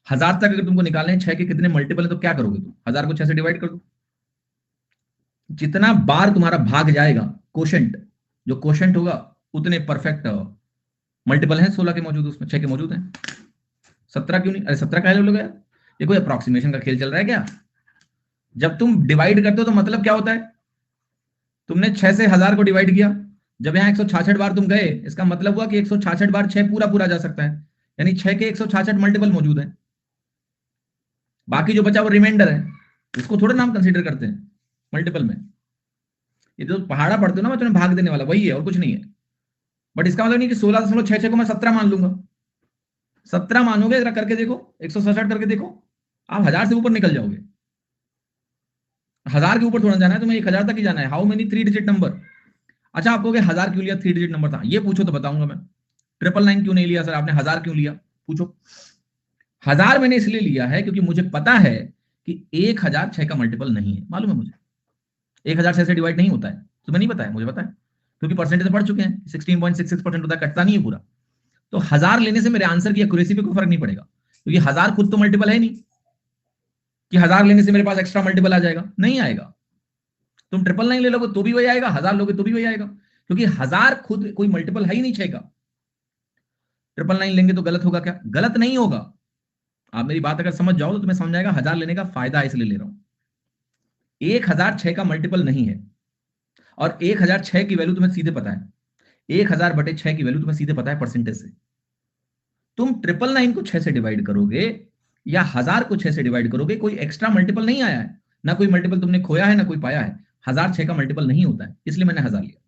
1000 तक अगर तुमको निकालने हैं 6 के कितने मल्टीपल है तो क्या करोगे तुम? 1000 को 6 से डिवाइड कर दो। जितना बार तुम्हारा भाग जाएगा कोशेंट, जो कोशेंट होगा उतने परफेक्ट मल्टीपल है 16 के मौजूद, उसमें 6 के मौजूद हैं। 17 क्यों नहीं? अरे 17 का लोग यार, ये कोई अप्रोक्सीमेशन का खेल चल रहा है क्या? जब तुम डिवाइड करते हो तो मतलब क्या होता है? तुमने 6 से 1000 को डिवाइड किया, जब यहां 166 बार तुम गए, इसका मतलब हुआ कि 166 बार 6 पूरा पूरा जा सकता है, यानी 6 के 166 मल्टीपल मौजूद है। बाकी जो बचा वो रिमाइंडर है, इसको थोड़ा नाम कंसीडर करते हैं मल्टीपल में। ये जो पहाड़ा पढ़ते हो ना, मैं तुम्हें भाग देने वाला वही है और कुछ नहीं है। बट इसका मतलब नहीं कि 16.66 को मैं 17 मान लूंगा। 17 मानोगे, जरा करके देखो, 167 करके देखो, आप 1000 से ऊपर निकल जाओगे। 1000 के ऊपर थोड़ा जाना है तुम्हें, 1000 तक ही जाना है। How many 3 digit number? अच्छा, आप कहोगे 1000 क्यों लिया? 3 डिजिट नंबर था, ये पूछो तो बताऊंगा मैं। 999 क्यों नहीं लिया सर आपने? 1000 क्यों लिया? पूछो। 1000 मैंने इसलिए लिया है क्योंकि मुझे पता है कि 1006 का मल्टीपल नहीं है। मालूम है मुझे 1006 से डिवाइड नहीं होता है। तुम्हें नहीं पता है? मुझे पता है, क्योंकि परसेंटेज पढ़ चुके हैं। 16.66% होता है, कटता नहीं है पूरा। तो 1000 लेने से मेरे आंसर की एक्यूरेसी पे कोई फर्क नहीं पड़ेगा, क्योंकि 1000 खुद तो मल्टीपल है नहीं कि 1000 लेने से मेरे पास एक्स्ट्रा मल्टीपल आ जाएगा। नहीं आएगा। तुम 999 ले लोगे तो भी वही आएगा, 1000 लोगे तो भी वही आएगा, क्योंकि 1000 खुद कोई मल्टीपल है ही नहीं 6 का। 999 लेंगे तो गलत होगा क्या? गलत नहीं होगा। आप मेरी बात अगर समझ जाओ तो तुम्हें समझ आएगा 1000 लेने का फायदा इसलिए ले रहा हूं। 1006 का मल्टीपल नहीं है, और 1006 की वैल्यू तुम्हें सीधे पता है। 1000/6 की वैल्यू तुम्हें सीधे पता है परसेंटेज से। तुम 999 को 6 से डिवाइड करोगे या 1000 को 6 से डिवाइड करोगे, कोई एक्स्ट्रा मल्टीपल नहीं आया है। ना कोई मल्टीपल तुमने खोया है ना कोई पाया है। 1006 का मल्टीपल नहीं होता है, इसलिए मैंने 1000 लिया।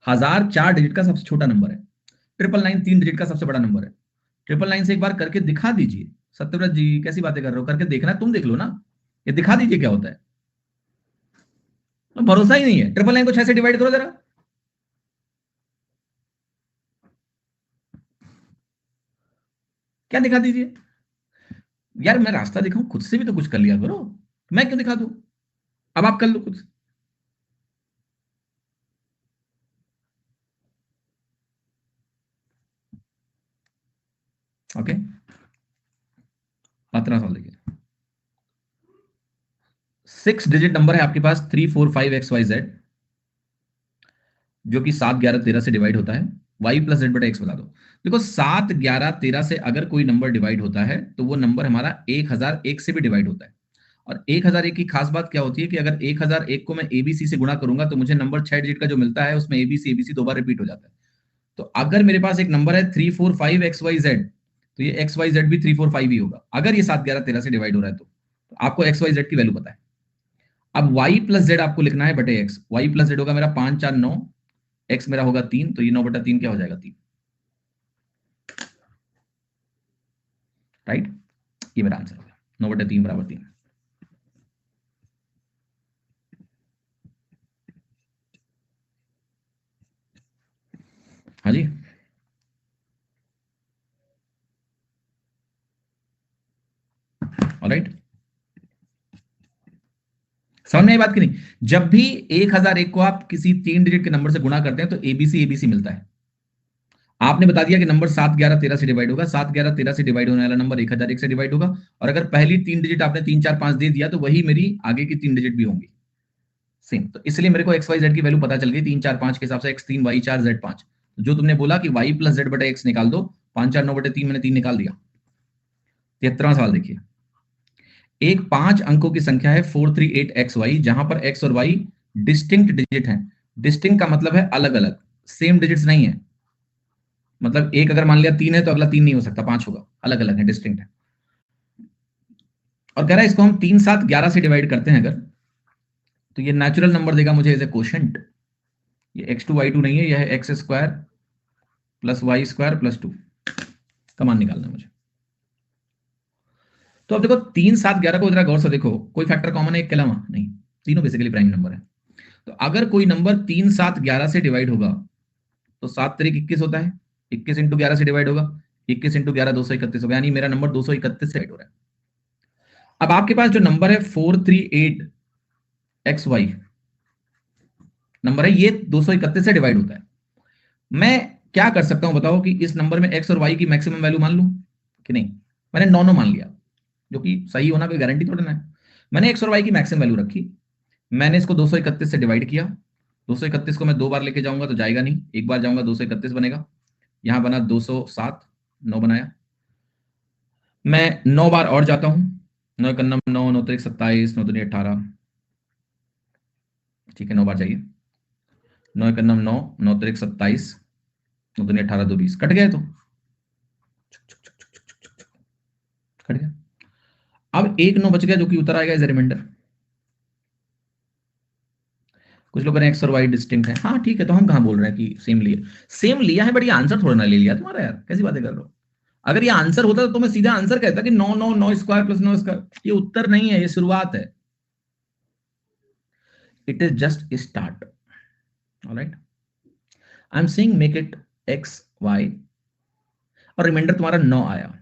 1000 4 डिजिट का सबसे छोटा नंबर है। 999 3 डिजिट का सबसे बड़ा नंबर है। 999 से एक बार करके दिखा दीजिए। सत्यव्रत जी कैसी बातें कर रहे हो? करके देखना, तुम देख लो ना, ये दिखा दीजिए क्या होता है। तो भरोसा ही नहीं है। 999 को 6 से डिवाइड करो जरा। क्या दिखा दीजिए यार, मैं रास्ता दिखाऊं? खुद से भी तो कुछ कर लिया करो। मैं क्यों दिखा दूं? अब आप कर लो खुद से। ओके, 15 साल देखिए। 6 डिजिट नंबर है आपके पास 345XYZ, जो कि 7 11 13 से डिवाइड होता है। y+z/x बता दो। देखो 7 11 13 से अगर कोई नंबर डिवाइड होता है तो वो नंबर हमारा 1001 से भी डिवाइड होता है। और 1001 की खास बात क्या होती है कि अगर 1001 को मैं एबीसी से गुणा करूंगा तो मुझे नंबर 6 डिजिट का जो मिलता है उसमें एबीसी एबीसी 2 बार रिपीट हो जाता है। तो अगर मेरे पास एक नंबर है 345XYZ, तो ये XYZ भी 345 ही होगा अगर ये 7 11 13 से डिवाइड हो रहा है तो आपको XYZ की वैल्यू पता है। अब y+z आपको लिखना है बटे x। y+z होगा मेरा 5 4 9, x मेरा होगा 3, तो ये 9/3 क्या हो जाएगा? 3। राइट, ये मेरा आंसर होगा 9/3 = 3। हाँ जी। समझ में आई बात की नहीं? जब भी 1001 को आप किसी 3 डिजिट के नंबर से गुणा करते हैं तो एबीसी एबीसी मिलता है। आपने बता दिया कि नंबर 7 11 13 से डिवाइड होगा, 7 11 13 से डिवाइड होने वाला नंबर 1001 से डिवाइड होगा, और अगर पहली 3 डिजिट आपने 3 4 5 दे दिया तो वही मेरी आगे की 3 डिजिट भी होंगी सेम। तो इसलिए मेरे को एक्स वाई जेड की वैल्यू पता चल गई 3 4 5 के हिसाब से, x3 y4 z5। जो तुमने बोला कि y प्लस जेड बटे एक्स निकाल दो, 5 4 9 बटे 3, मैंने 3 निकाल दिया। 73वां सवाल देखिए, एक 5 अंकों की संख्या है 438xy, जहां पर x और y डिस्टिंक्ट डिजिट हैं। डिस्टिंक्ट का मतलब है अलग अलग, सेम डिजिट्स नहीं है। मतलब एक अगर मान लिया 3 है तो अगला 3 नहीं हो सकता, 5 होगा, अलग अलग है, डिस्टिंक्ट है। और कह रहा है इसको हम 3 7 11 से डिवाइड करते हैं अगर, तो ये नेचुरल नंबर देगा मुझे एज ए क्वोशंट। ये x2 y2 नहीं है, यह है x square plus Y square plus 2 का मान निकालना है मुझे। तो अब देखो 3 7 11 को जरा गौर से देखो, कोई फैक्टर कॉमन है एक के अलावा? नहीं, तीनों बेसिकली प्राइम नंबर है। तो अगर कोई नंबर 3 7 11 से डिवाइड होगा तो 7 तरीक 21 होता है, 21 इंटू 11 से डिवाइड होगा, 21 इंटू 11 231 होगा, यानी मेरा नंबर 231 से डिवाइड हो रहा है। अब आपके पास जो नंबर है 438xy नंबर है, ये 231 से डिवाइड होता है। मैं क्या कर सकता हूं बताओ, कि इस नंबर में x और y की मैक्सिमम वैल्यू मान लूं कि नहीं? मैंने नौ मान लिया, जो कि सही होना कोई गारंटी थोड़ी ना है। मैंने x और y की मैक्सिमम वैल्यू रखी, मैंने इसको 231 से डिवाइड किया। 231 को मैं 2 बार लेके जाऊंगा तो जाएगा नहीं, एक बार जाऊंगा 231 बनेगा, यहां बना 207, 9 बनाया। मैं 9 बार और जाता हूं, 9 कन्नम 9, 9 तरीक 27, 9 दूनी 18, ठीक है 9 बार जाइए, 9 कन्नम 9, 9 तरीक 27, 9 दूनी 18, 2 20, कट गया तो कट गया। अब एक 9 बच गया जो कि उतर आएगा एज ए रिमाइंडर। कुछ लोग कह रहे हैं एक्स और वाई डिस्टिंक्ट है, हाँ ठीक है, तो हम कहां बोल रहे हैं कि सेम लिया? सेम लिया है, बट ये आंसर थोड़ा ना ले लिया तुम्हारा, यार कैसी बातें कर रहे हो? अगर ये आंसर होता तो मैं सीधा आंसर कहता कि 9 9 9 स्क्वायर प्लस 9 स्क्वायर। ये उत्तर नहीं है, ये शुरुआत है। It is just start. Alright, I am saying make it X Y, और रिमाइंडर तुम्हारा 9 आया।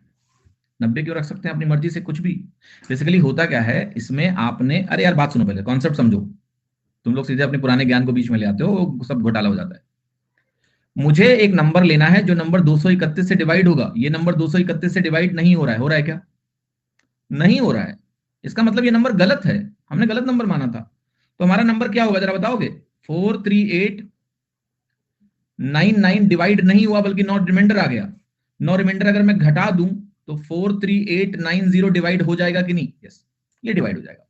90 क्यों रख सकते हैं अपनी मर्जी से कुछ भी। बेसिकली होता क्या है इसमें, आपने, अरे यार बात सुनो पहले, कॉन्सेप्ट समझो। तुम लोग सीधे अपने पुराने ज्ञान को बीच में ले आते हो, वो सब घोटाला हो जाता है। मुझे एक नंबर लेना है जो नंबर 231 से डिवाइड होगा। ये नंबर 231 से डिवाइड नहीं हो रहा है, हो रहा है क्या? नहीं हो रहा है। इसका मतलब ये नंबर गलत है, हमने गलत नंबर माना था। तो हमारा नंबर क्या होगा जरा बताओगे? 43899 डिवाइड नहीं हुआ, बल्कि 9 रिमाइंडर आ गया। 9 रिमाइंडर अगर मैं घटा दूं तो 43890 डिवाइड हो जाएगा कि नहीं? यस, ये डिवाइड हो जाएगा।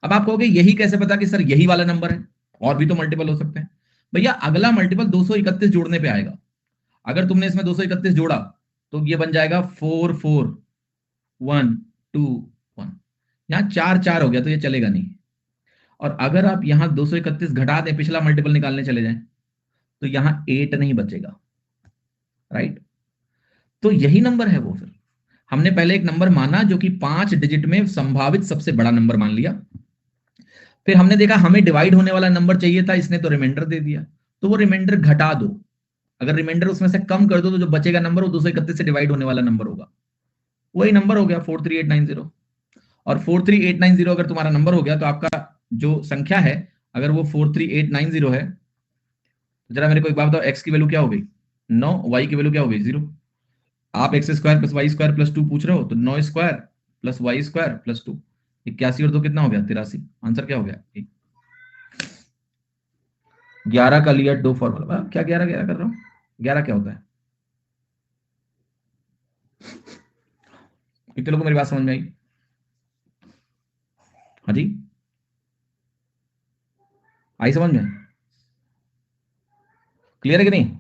अब आप कहोगे यही कैसे पता कि सर यही वाला नंबर है, और भी तो मल्टीपल हो सकते हैं। भैया अगला मल्टीपल 231 जोड़ने पे आएगा। अगर तुमने इसमें 231 जोड़ा तो ये बन जाएगा 44121। यहां 4 4 हो गया तो ये चलेगा नहीं। और अगर आप यहां 231 घटा दें, पिछला मल्टीपल निकालने चले जाएं, तो यहां 8 नहीं बचेगा, राइट? तो यही नंबर है वो। फिर हमने पहले एक नंबर माना जो कि 5 डिजिट में संभावित सबसे बड़ा नंबर मान लिया। फिर हमने देखा हमें डिवाइड होने वाला नंबर चाहिए था, इसने तो रिमाइंडर दे दिया, तो वो रिमाइंडर घटा दो। अगर रिमाइंडर उसमें से कम कर दो तो जो बचेगा नंबर वो 231 से डिवाइड होने वाला नंबर होगा। वही नंबर हो गया 43890। और 43890 अगर तुम्हारा नंबर हो गया तो आपका जो संख्या है, अगर वो 43890 है, तो जरा मेरे को एक बात बताओ, एक्स की वैल्यू क्या हो गई? 9, वाई की वैल्यू क्या हो गई? 0। आप X square plus Y square plus 2 पूछ रहे हो, तो 9 square plus Y square plus 2, 81 और 2 कितना हो गया? 83। आंसर क्या हो गया? 11 का लिया 2 फॉर्मूला। क्या 11 11 कर रहा हूं? 11 क्या होता है? कितने लोगों को मेरी बात समझ में आई? हाँ जी, आई समझ में? क्लियर है कि नहीं?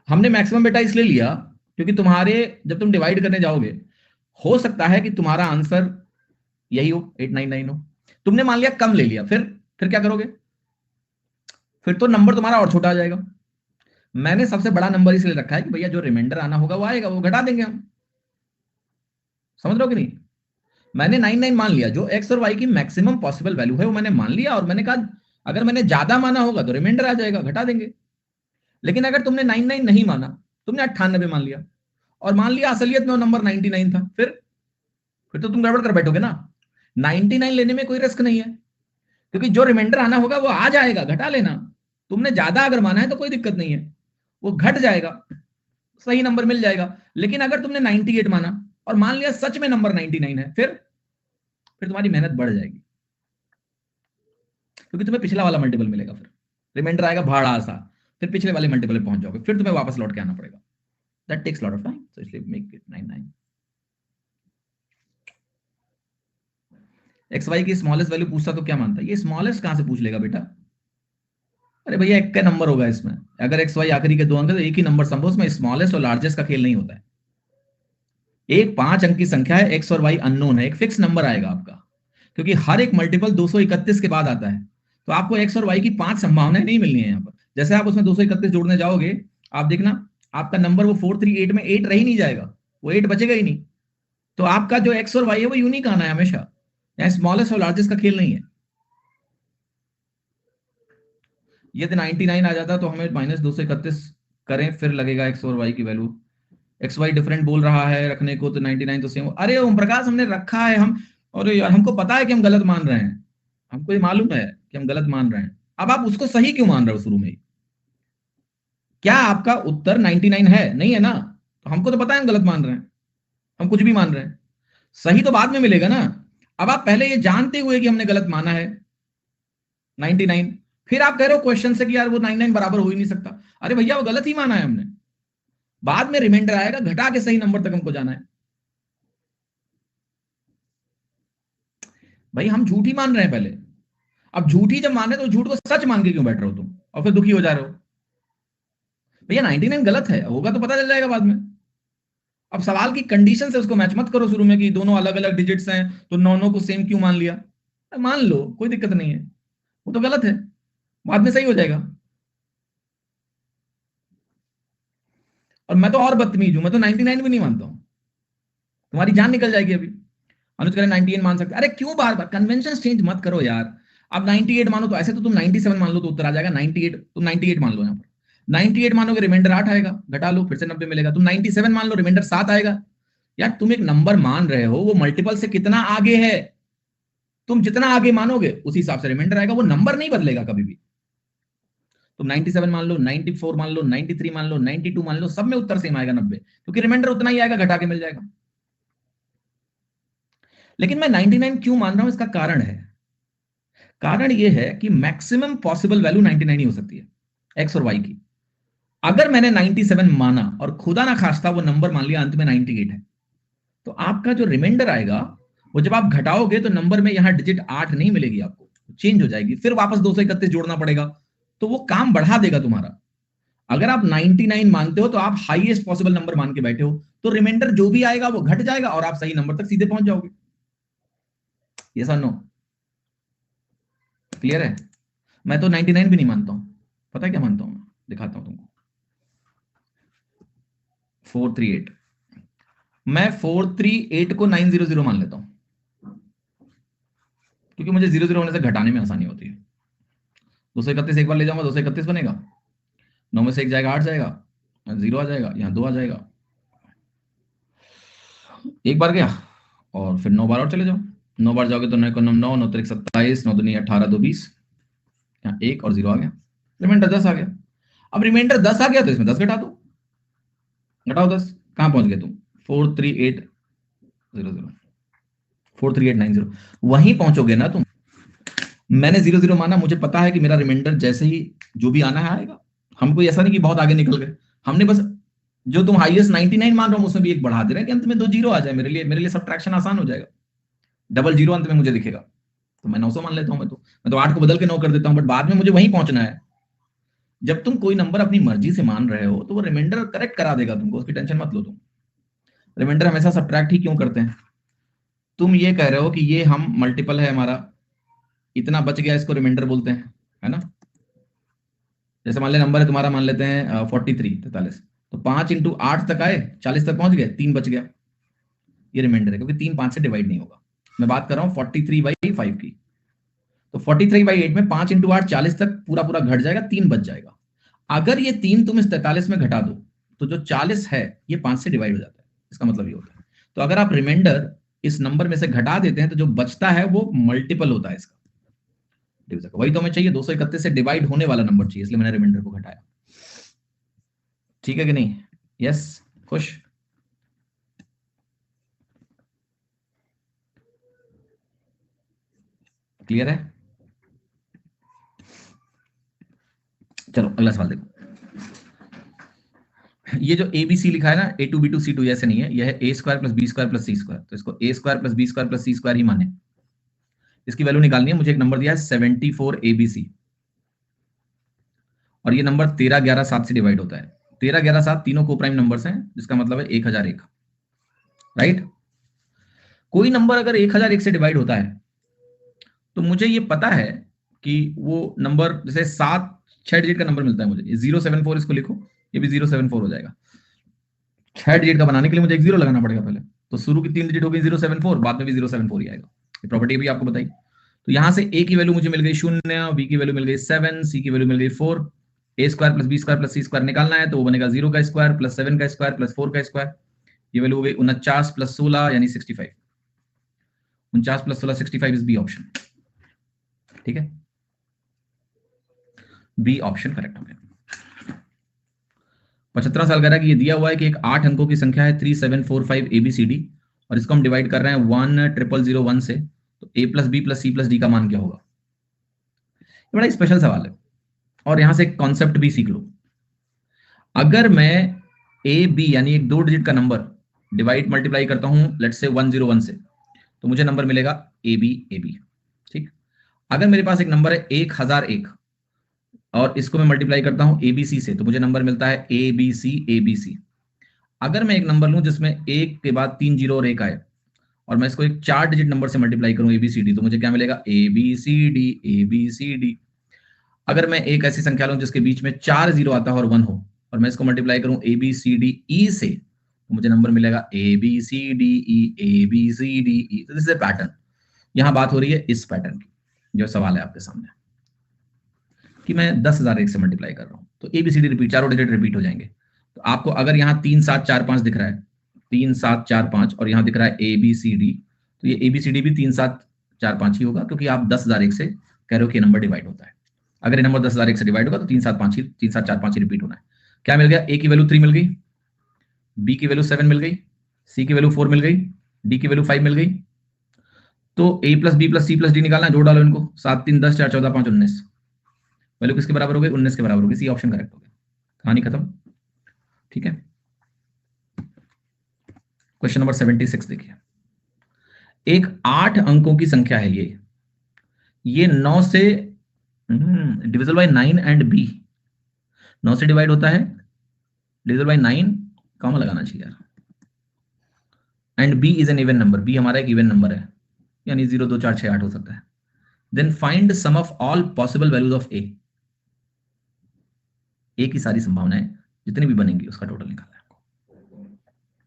हमने मैक्सिमम बेटा इसलिए लिया क्योंकि तुम्हारे, जब तुम डिवाइड करने जाओगे, हो सकता है कि तुम्हारा आंसर यही हो, 899 हो। तुमने मान लिया कम ले लिया, फिर क्या करोगे? फिर तो नंबर तुम्हारा और छोटा आ जाएगा। मैंने सबसे बड़ा नंबर इसलिए रखा है कि भैया जो रिमाइंडर आना होगा वो आएगा, वो घटा देंगे हम। समझ रहे हो कि नहीं? मैंने 99 मान लिया, जो एक्स और वाई की मैक्सिमम पॉसिबल वैल्यू है वो मैंने मान लिया, और मैंने कहा अगर मैंने ज्यादा माना होगा तो रिमाइंडर आ जाएगा, घटा देंगे। लेकिन अगर तुमने 99 नहीं माना, तुमने 98 मान लिया, और मान लिया असलियत में वो नंबर 99 था, फिर तो तुम गड़बड़ कर बैठोगे ना। 99 लेने में कोई रिस्क नहीं है, क्योंकि जो रिमाइंडर आना होगा वो आ जाएगा, घटा लेना। तुमने ज्यादा अगर माना है तो कोई दिक्कत नहीं है, वो घट जाएगा, सही नंबर मिल जाएगा। लेकिन अगर तुमने 98 माना और मान लिया सच में नंबर 99 है, फिर तुम्हारी मेहनत बढ़ जाएगी, क्योंकि तुम्हें पिछला वाला मल्टीपल मिलेगा, फिर रिमाइंडर आएगा भाड़ा सा, फिर पिछले वाले मल्टीपल पे पहुंच जाओगे, फिर तुम्हें वापस लौट के आना पड़ेगा। That takes lot of time, so इसलिए मेक इट 99। एक्स वाई की स्मॉलेस्ट वैल्यू पूछता तो क्या मानता है, ये स्मॉलेस्ट कहां से पूछ लेगा बेटा? अरे भैया एक का नंबर होगा इसमें, अगर एक्स वाई आखिरी के 2 अंक है तो एक ही नंबर संभव, उसमें स्मॉलेस्ट और लार्जेस्ट का खेल नहीं होता है। एक 5 अंक की संख्या है, एक्स और वाई अननोन है, एक फिक्स नंबर आएगा आपका, क्योंकि हर एक मल्टीपल 231 के बाद आता है, तो आपको एक्स और वाई की 5 संभावनाएं नहीं मिलनी है यहाँ पर। जैसे आप उसमें 231 जोड़ने जाओगे, आप देखना आपका नंबर वो 438 में 8 रह ही नहीं जाएगा, वो 8 बचेगा ही नहीं। तो आपका जो एक्स और वाई है वो यूनिक आना है हमेशा, यहाँ स्मॉलेस्ट और लार्जेस्ट का खेल नहीं है। यदि 99 आ जाता तो हमें -231 करें, फिर लगेगा एक्स और वाई की वैल्यू। एक्स वाई डिफरेंट बोल रहा है रखने को, तो 99 तो सेम। अरे ओम प्रकाश हमने रखा है, हम और यार हमको पता है कि हम गलत मान रहे हैं, हमको ये मालूम है कि हम गलत मान रहे हैं। अब आप उसको सही क्यों मान रहे हो शुरू में ही? क्या आपका उत्तर 99 है? नहीं है ना, तो हमको तो पता है हम गलत मान रहे हैं, हम कुछ भी मान रहे हैं, सही तो बाद में मिलेगा ना। अब आप पहले ये जानते हुए कि हमने गलत माना है 99, फिर आप कह रहे हो क्वेश्चन से कि यार वो 99 बराबर हो ही नहीं सकता। अरे भैया वो गलत ही माना है हमने, बाद में रिमाइंडर आएगा, घटा के सही नंबर तक हमको जाना है। भाई हम झूठ ही मान रहे हैं पहले, अब झूठ ही जब माने तो झूठ को सच मान के क्यों बैठ रहे हो तुम, और फिर दुखी हो जा रहे हो? भैया 99 गलत है, होगा तो पता चल जाएगा बाद में। अब सवाल की कंडीशन से उसको मैच मत करो शुरू में कि दोनों अलग अलग डिजिट्स हैं तो नौ को सेम क्यों मान लिया। मान लो कोई दिक्कत नहीं है, वो तो गलत है, बाद में सही हो जाएगा। और मैं तो और बदतमीज हूं, मैं तो 99 भी नहीं मानता हूं, तुम्हारी जान निकल जाएगी अभी। अनुज करें 98 मान सकते, अरे क्यों बार बार कन्वेंशन चेंज मत करो यार। अब 98 मानो तो ऐसे तो तुम 97 मान लो तो उत्तर आ जाएगा 98, तुम 98 मान लो यहाँ पर, 98 मानोगे रिमाइंडर 8 आएगा, घटा लो फिर से 90 मिलेगा। तुम 97 मान लो रिमाइंडर 7 आएगा। यार तुम एक नंबर मान रहे हो, वो मल्टीपल से कितना आगे है, तुम जितना आगे मानोगे उसी हिसाब से रिमाइंडर आएगा, वो नंबर नहीं बदलेगा कभी भी। तुम 97 मान लो, 94 मान लो, 93 मान लो, 92 मान लो, सब में उत्तर सेम आएगा 90, क्योंकि रिमाइंडर उतना ही आएगा, घटा के मिल जाएगा। लेकिन मैं 99 क्यों मान रहा हूं, इसका कारण है। कारण यह है कि मैक्सिमम पॉसिबल वैल्यू 99 ही हो सकती है एक्स और वाई की। अगर मैंने 97 माना और खुदा ना खास्ता वो नंबर मान लिया अंत में 98 है, तो आपका जो रिमाइंडर आएगा वो जब आप घटाओगे तो नंबर में यहां डिजिट 8 नहीं मिलेगी, आपको चेंज हो जाएगी, फिर वापस 231 जोड़ना पड़ेगा, तो वो काम बढ़ा देगा तुम्हारा। अगर आप 99 मानते हो तो आप हाईएस्ट पॉसिबल नंबर मान के बैठे हो, तो रिमाइंडर जो भी आएगा वो घट जाएगा और आप सही नंबर तक सीधे पहुंच जाओगे। यस और नो? क्लियर है? मैं तो 99 भी नहीं मानता हूं, पता है क्या मानता हूं मैं, दिखाता हूं तुमको। 438, मैं 438 को 900 मान लेता हूं, क्योंकि मुझे 00 होने से घटाने में आसानी होती है। 231 एक बार ले जाऊंगा 231 बनेगा, 9 में से 1 जाएगा 8 जाएगा, 0 आ जाएगा, यहां 2 आ जाएगा, एक बार गया और फिर 9 बार और चले जाओ, 9 बार जाओगे तो 9 को 9 9 9 3 27, 9 2 18 2 20, यहाँ 1 और 0 आ गया, रिमाइंडर 10 आ गया। अब रिमाइंडर 10 आ गया तो इसमें 10 घटा दो, घटाओ 10, कहां पहुंच गए तुम? 43800, 43890, वहीं पहुंचोगे ना तुम। मैंने 00 माना, मुझे पता है कि मेरा रिमाइंडर जैसे ही जो भी आना है आएगा, हमको ऐसा नहीं कि बहुत आगे निकल गए, हमने बस जो तुम हाईएस्ट 99 मान रहे हो उसमें भी एक बढ़ा दे रहे हैं कि अंत में 2 जीरो आ जाए, मेरे लिए सब्ट्रैक्शन आसान हो जाएगा, डबल जीरो अंत में मुझे दिखेगा, तो मैं 900 मान लेता हूं। मैं तो 8 को बदल के 9 कर देता हूं, बट बाद में मुझे वहीं पहुंचना है। जब तुम कोई नंबर अपनी मर्जी से मान रहे हो तो वो रिमाइंडर करेक्ट करा देगा तुमको, उसकी टेंशन मत लो तुम। रिमाइंडर हमेशा सब्ट्रैक्ट ही क्यों करते हैं? तुम ये कह रहे हो कि ये हम मल्टीपल है हमारा, इतना बच गया, इसको रिमाइंडर बोलते हैं, है ना। जैसे मान ले नंबर है तुम्हारा, मान लेते हैं 43, तो 5 इंटू 8 तक आए, 40 तक पहुंच गए, 3 बच गया, ये रिमाइंडर है, क्योंकि 3 5 से डिवाइड नहीं होगा। मैं बात कर रहा हूँ 43/5 की, तो 43/8 में 5 इंटू 8 40 तक पूरा पूरा घट जाएगा, 3 बच जाएगा। अगर ये 3 तुम इस 43 में घटा दो तो जो 40 है ये 5 से डिवाइड हो जाता है, इसका मतलब ये होता है। तो अगर आप रिमाइंडर इस नंबर में से घटा देते हैं तो जो बचता है वो मल्टीपल होता है इसका, डिवीजन का। वही तो हमें चाहिए, 231 से डिवाइड होने वाला नंबर चाहिए, इसलिए मैंने रिमाइंडर को घटाया। ठीक है कि नहीं? यस, खुश? क्लियर है? चलो अगला सवाल देखो। ये जो ए बी सी लिखा है ना, a two b two c two, ऐसे नहीं है, यह है a square plus b square plus c square, तो इसको a square plus b square plus c square ही माने। इसकी वैल्यू निकालनी है मुझे। एक नंबर दिया है 74 ABC, और ये नंबर 13 11 7 से डिवाइड होता है। 13 11 7 तीनों को प्राइम नंबर्स हैं, जिसका मतलब है 1001, राइट? कोई नंबर अगर 1001 से डिवाइड होता है तो मुझे ये पता है कि वो नंबर, जैसे 6 डिजिट का नंबर मिलता है मुझे, 074, इसको लिखो, ये भी 074 हो जाएगा। 6 डिजिट का बनाने के लिए मुझे एक 0 लगाना पड़ेगा पहले, तो शुरू की 3 डिजिट हो गई 074, बाद में भी 074 ही आएगा। ये प्रॉपर्टी भी आपको बताई। तो यहां से ए की वैल्यू मुझे मिल गई 0, बी की वैल्यू मिल गई 7, सी की वैल्यू मिल गई 4। A square plus b square plus c square निकालना है तो वो बनेगा 0 का स्क्वायर प्लस 7 का स्क्वायर प्लस 4 का स्क्वायर। ये वैल्यू हो गई 49 प्लस 16 यानी 65। 49 प्लस 16 65 इज बी ऑप्शन। ठीक है, बी ऑप्शन करेक्ट हो गया। 75 साल कह रहा है कि ये दिया हुआ है कि एक 8 अंकों की संख्या है 3745 ABCD, और इसको हम डिवाइड कर रहे हैं 10001 से, तो a plus B plus C plus D का मान क्या होगा? ये बड़ा स्पेशल सवाल है, और यहां से एक कॉन्सेप्ट भी सीख लो। अगर मैं ए बी यानी एक 2 डिजिट का नंबर डिवाइड मल्टीप्लाई करता हूं लेट्स से 101 से, तो मुझे नंबर मिलेगा ए बी। ठीक, अगर मेरे पास एक नंबर है 1001 और इसको मैं मल्टीप्लाई करता हूं एबीसी से, तो मुझे नंबर मिलता है एबीसी। अगर मैं एक नंबर लूं जिसमें एक के बाद 3 जीरो और 1 आए, और मैं इसको एक 4 डिजिट नंबर से मल्टीप्लाई करूं एबीसीडी, तो मुझे क्या मिलेगा? एबीसीडी। अगर मैं एक ऐसी संख्या लूं जिसके बीच में 4 जीरो आता है और 1 हो, और मैं इसको मल्टीप्लाई करूं ABCDE से, तो मुझे नंबर मिलेगा ABCDE। तो दिस इज अ पैटर्न। यहां बात हो रही है इस पैटर्न की, जो सवाल है आपके सामने, कि मैं 10,001 से मल्टीप्लाई कर रहा हूं, तो ABCD रिपीट, चारों डिजिट रिपीट हो जाएंगे। तो आपको अगर यहाँ 3 7 4 5 दिख रहा है, 3 7 4 5, और यहाँ दिख रहा है ABCD, तो ये ABCD भी 3 7 4 5 ही होगा, क्योंकि आप 10,001 से कह रहे हो कि नंबर डिवाइड होता है। अगर ये नंबर 10,001 से डिवाइड होगा तो 3 7 5 ही, 3 7 4 5 ही रिपीट होना है। क्या मिल गया? ए की वैल्यू 3 मिल गई, बी की वैल्यू 7 मिल गई, सी की वैल्यू 4 मिल गई, डी की वैल्यू 5 मिल गई। तो a plus B plus C plus d निकालना है, जोड़ डालो इनको, 7 3 10 4 14 5 19। वैल्यू किसके बराबर हो गई? 19 के बराबर हो गई। सी ऑप्शन करेक्ट हो गया, कहानी खत्म। ठीक है, क्वेश्चन नंबर 76 देखिए। एक 8 अंकों की संख्या है ये 9 से डिविजल बाय 9 एंड बी, 9 से डिवाइड होता है, डिविजल बाय 9, कॉमा लगाना चाहिए यार, and B is an even number, B हमारा एक इवन नंबर है, यानी 0 2 4 6 8 हो सकता है। Then find sum of all possible values of a की सारी संभावनाएं जितनी भी बनेंगी उसका टोटल निकालना है आपको।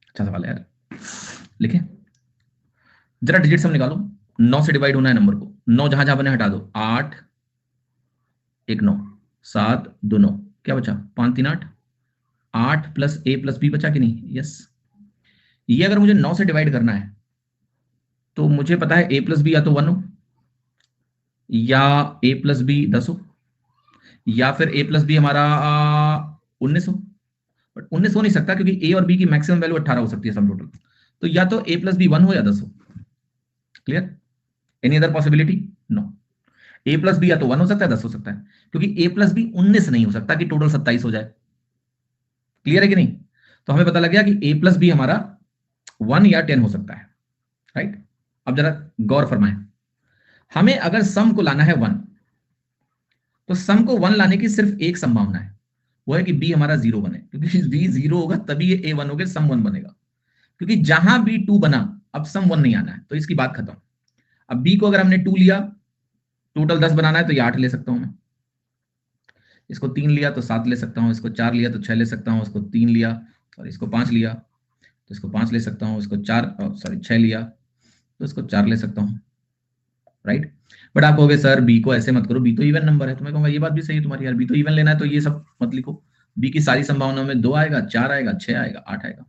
अच्छा सवाल है यार, लिखें जरा, डिजिट सम निकालो। 9 से डिवाइड होना है नंबर को, 9 जहां जहां बने हटा दो, 8 1 9 7 2 9, क्या बचा? 5 3 8, 8 प्लस ए प्लस बी बचा कि नहीं? यस। ये अगर मुझे 9 से डिवाइड करना है तो मुझे पता है ए प्लस बी या तो 1 हो, या ए प्लस बी 10 हो, या फिर ए प्लस बी हमारा 19 हो। बट 19 हो नहीं सकता, क्योंकि ए और बी की मैक्सिमम वैल्यू 18 हो सकती है सम टोटल। तो या तो ए प्लस बी 1 हो या 10 हो। Clear? Any other possibility? No. A plus b या तो 1 हो सकता है, 10 हो सकता है, क्योंकि ए प्लस बी 19 नहीं हो सकता कि टोटल 27 हो जाए। क्लियर है कि नहीं? तो हमें पता लग गया कि ए प्लस बी हमारा 1 या 10 हो सकता है, राइट? अब जरा गौर फरमाएं, हमें अगर सम को लाना है 1, तो सम को 1 लाने की सिर्फ एक संभावना है, वो है कि बी हमारा 0 बने, क्योंकि बी 0 होगा तभी ये ए 1 हो गया, सम 1 बनेगा। क्योंकि जहां बी 2 बना, अब सम 1 नहीं आना है, तो इसकी बात खत्म। अब बी को अगर हमने 2 लिया, टोटल 10 बनाना है, तो ये 8 ले सकता हूं मैं। इसको 3 लिया तो 7 ले सकता हूं, इसको 4 लिया तो 6 ले सकता हूं, इसको 3 लिया और इसको 5 लिया तो इसको 5 ले सकता हूं, इसको 6 लिया तो इसको 4 ले सकता हूं, राइट? बट आप कहोगे सर बी को ऐसे मत करो, बी तो इवन नंबर है। तो मैं कहूंगा ये बात भी सही है तुम्हारी यार, बी तो इवन लेना है तो ये सब मत लिखो। बी की सारी संभावनाओं में 2 आएगा, 4 आएगा, 6 आएगा, 8 आएगा,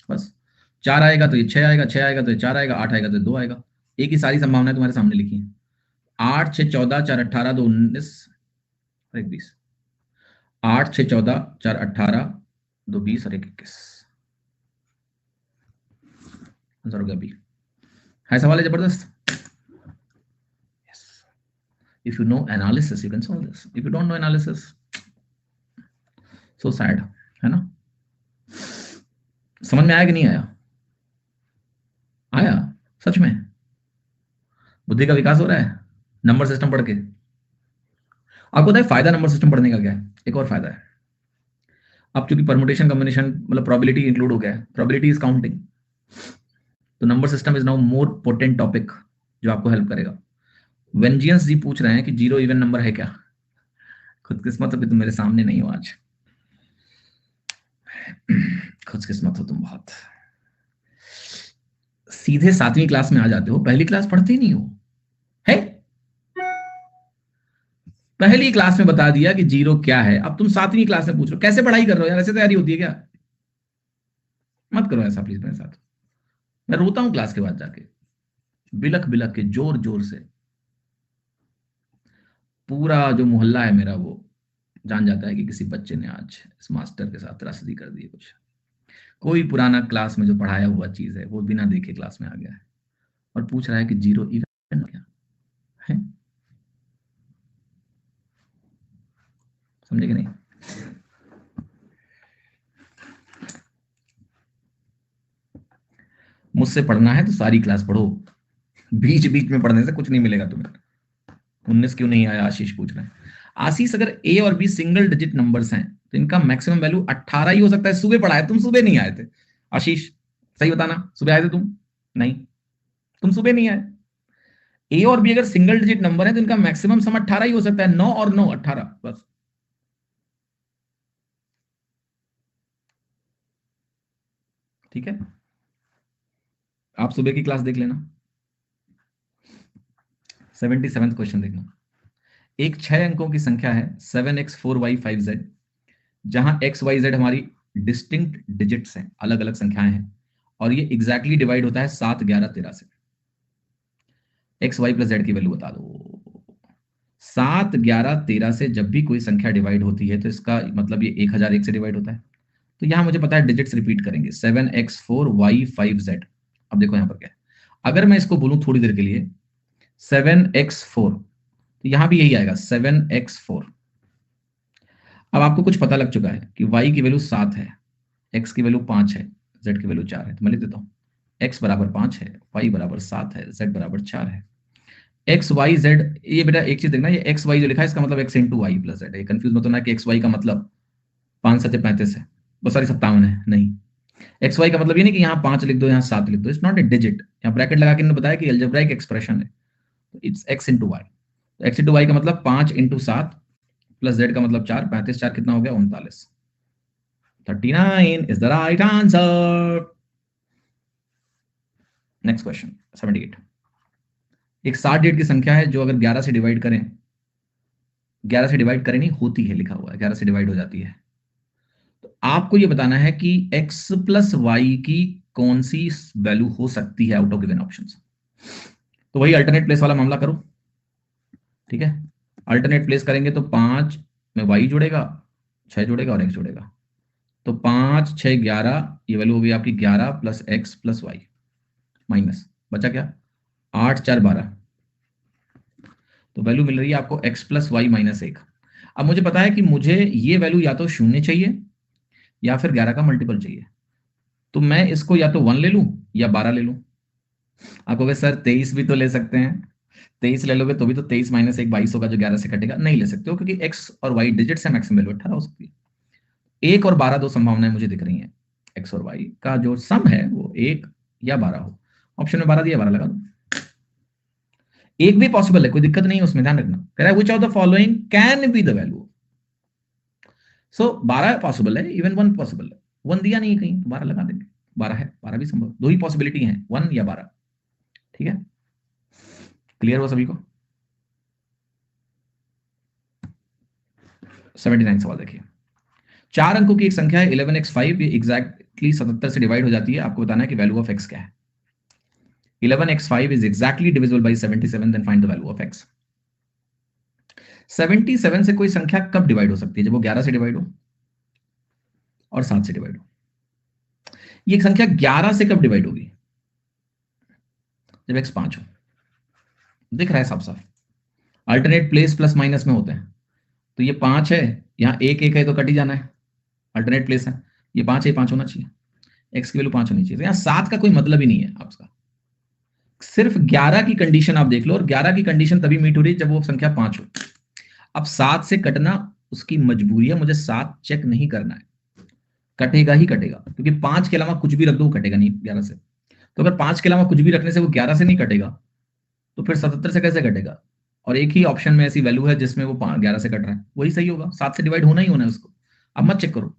बस। 4 आएगा तो ये 6 आएगा, 6 आएगा तो ये 4 आएगा, 8 आएगा तो ये 2 आएगा। एक ही सारी संभावनाएं तुम्हारे सामने लिखी हैं। 8 6 14 4 18 2 19 और 1 20। 8 6 14 4 18 2 20 और 1 21। आंसर हो गया बी। है सवाल है जबरदस्त। If you know analysis, you can solve this. If you don't know analysis, so sad, है ना? समझ में आया कि नहीं आया? आया सच में? बुद्धि का विकास हो रहा है नंबर सिस्टम पढ़ के। आपको पता है फायदा नंबर सिस्टम पढ़ने का क्या है? एक और फायदा है, अब चूंकि परमुटेशन कॉम्बिनेशन मतलब प्रोबेबिलिटी इंक्लूड हो गया है, प्रोबेबिलिटी इज काउंटिंग, तो number system is now more potent topic जो आपको हेल्प करेगा। वेंजियंस जी पूछ रहे हैं कि जीरो इवन नंबर है क्या? खुदकिस्मत हो कि तुम मेरे सामने नहीं हो आज। खुदकिस्मत हो तुम बहुत। सीधे 7वीं क्लास में आ जाते हो, पहली क्लास पढ़ते ही नहीं हो है। पहली क्लास में बता दिया कि जीरो क्या है, अब तुम 7वीं क्लास में पूछ रहे हो। कैसे पढ़ाई कर रहे हो यार? ऐसे तैयारी होती है क्या? मत करो ऐसा प्लीज मेरे साथ। मैं रोता हूं क्लास के बाद जाके, बिलख बिलख के, जोर जोर से। पूरा जो मोहल्ला है मेरा वो जान जाता है कि किसी बच्चे ने आज इस मास्टर के साथ त्रासदी कर दी है कुछ। कोई पुराना क्लास में जो पढ़ाया हुआ चीज है वो बिना देखे क्लास में आ गया है और पूछ रहा है कि जीरो इवन क्या है। समझे कि नहीं? मुझसे पढ़ना है तो सारी क्लास पढ़ो, बीच बीच में पढ़ने से कुछ नहीं मिलेगा तुम्हें। 19 क्यों नहीं आया आशीष पूछ रहे हैं। आशीष अगर ए और बी सिंगल डिजिट नंबर्स हैं तो इनका मैक्सिमम वैल्यू 18 ही हो सकता है। सुबह पढ़ा है, तुम सुबह नहीं आए थे आशीष, सही बताना, सुबह आए थे तुम? नहीं, तुम सुबह नहीं आए। ए और बी अगर सिंगल डिजिट नंबर है तो इनका मैक्सिमम सम 18 ही हो सकता है। 9 और 9 18 बस। ठीक है, आप सुबह की क्लास देख लेना। 77 क्वेश्चन देखना। एक 6 अंकों की संख्या है 7x4y5z, जहां x y z हमारी डिस्टिंक्ट डिजिट्स हैं, अलग अलग संख्याएं हैं, और ये एग्जैक्टली डिवाइड होता है 7 11 13 से। एक्स वाई प्लस जेड की वैल्यू बता दो। 7 11 13 से जब भी कोई संख्या डिवाइड होती है तो इसका मतलब ये 1001 से डिवाइड होता है। तो यहां मुझे पता है डिजिट्स रिपीट करेंगे 7x4y5z। अब देखो यहां पर क्या है, अगर मैं इसको बोलूं थोड़ी देर के लिए 7x4, तो यहां भी यही आएगा 7x4। अब आपको कुछ पता लग चुका है कि y की वैल्यू 7 है, x की वैल्यू 5 है, z की वैल्यू 4 है। तो मैं लिख देता हूं x बराबर 5 है, y बराबर 7 है, z बराबर 4 है। एक्स वाई जेड, ये बेटा एक चीज देखना, ये एक्स वाई जो लिखा है इसका मतलब X into Y plus Z है। कंफ्यूज मत होना कि एक्स वाई का मतलब 5 7 35 है, बहुत सारी 57 है, नहीं। एक्स वाई का मतलब ये नहीं कि यहाँ 5 लिख दो यहाँ 7 लिख दो, इट्स नॉट ए डिजिट। यहाँ ब्रैकेट लगा के इन्होंने बताया कि अलजेब्राइक एक्सप्रेशन है, इट्स एक्स इंटू वाई। तो एक्स इंटू वाई का मतलब 5 इंटू 7 प्लस जेड का मतलब 4, 35 4 कितना हो गया 39। 39 is the right answer. Next question 78। एक 60 डिजिट की संख्या है जो अगर 11 से डिवाइड करें, 11 से डिवाइड करें नहीं होती है, लिखा हुआ है 11 से डिवाइड हो जाती है। तो आपको ये बताना है कि x प्लस वाई की कौन सी वैल्यू हो सकती है आउट ऑफ गिवन ऑप्शंस। तो वही अल्टरनेट प्लेस वाला मामला करो, ठीक है। अल्टरनेट प्लेस करेंगे तो 5 में y जुड़ेगा, 6 जुड़ेगा और x जुड़ेगा। तो 5 6 11, ये वैल्यू होगी आपकी 11 plus X plus Y, minus बचा क्या 8 4 12। तो वैल्यू मिल रही है आपको x प्लस वाई माइनस 1। अब मुझे पता है कि मुझे ये वैल्यू या तो 0 चाहिए या फिर 11 का मल्टीपल चाहिए। तो मैं इसको या तो 1 ले लूं या 12 ले लूं। आप कहोगे सर 23 भी तो ले सकते हैं। 23 ले लोगे तो भी तो 23 माइनस 1 22 होगा जो 11 से कटेगा। नहीं ले सकते हो क्योंकि x और y डिजिट्स है, मैक्सिमम वैल्यू 18 हो सकती है। 1 और 12 दो संभावनाएं मुझे दिख रही हैं, x और y का जो सम है वो 1 या 12 हो। ऑप्शन में 12 दिया, 12 लगा दो। एक भी पॉसिबल है, कोई दिक्कत नहीं है उसमें, ध्यान रखना। कह रहा है which of the following can be the value. So 12 possible है, इवन 1 पॉसिबल है। 1 दिया नहीं कहीं, 12 लगा देंगे। 12 है, 12 भी संभव, दो ही पॉसिबिलिटी है, 1 या 12। ठीक है, क्लियर हुआ सभी को? 79 सवाल देखिए। 4 अंकों की एक संख्या है 11x5, ये एग्जैक्टली 77 से डिवाइड हो जाती है। आपको बताना है कि वैल्यू ऑफ x क्या है। 11x5 is exactly divisible by 77, then find the value of x। 77 से कोई संख्या कब डिवाइड हो सकती है? जब वो 11 से डिवाइड हो और 7 से डिवाइड हो। ये संख्या 11 से कब डिवाइड होगी? जब x 5 हो। दिख रहा है साफ साफ, अल्टरनेट प्लेस प्लस माइनस में होते हैं। तो ये 5 है, यहाँ एक एक है तो कट ही जाना है, अल्टरनेट प्लेस है। ये 5 है, 5 होना चाहिए, x की वैल्यू 5 होनी चाहिए। तो यहाँ 7 का कोई मतलब ही नहीं है आपका। सिर्फ 11 की कंडीशन आप देख लो, और 11 की कंडीशन तभी मीट हो रही है जब वो संख्या 5 हो। अब 7 से कटना उसकी मजबूरी है, मुझे 7 चेक नहीं करना है, कटेगा ही कटेगा, क्योंकि 5 के अलावा कुछ भी रख दो वो कटेगा नहीं 11 से। तो अगर 5 के अलावा कुछ भी रखने से वो 11 से नहीं कटेगा, तो फिर 77 से कैसे कटेगा? और एक ही ऑप्शन में ऐसी वैल्यू है जिसमें वो 11 से कट रहा है, वही सही होगा। 7 से डिवाइड होना ही होना है उसको। अब मत चेक करो,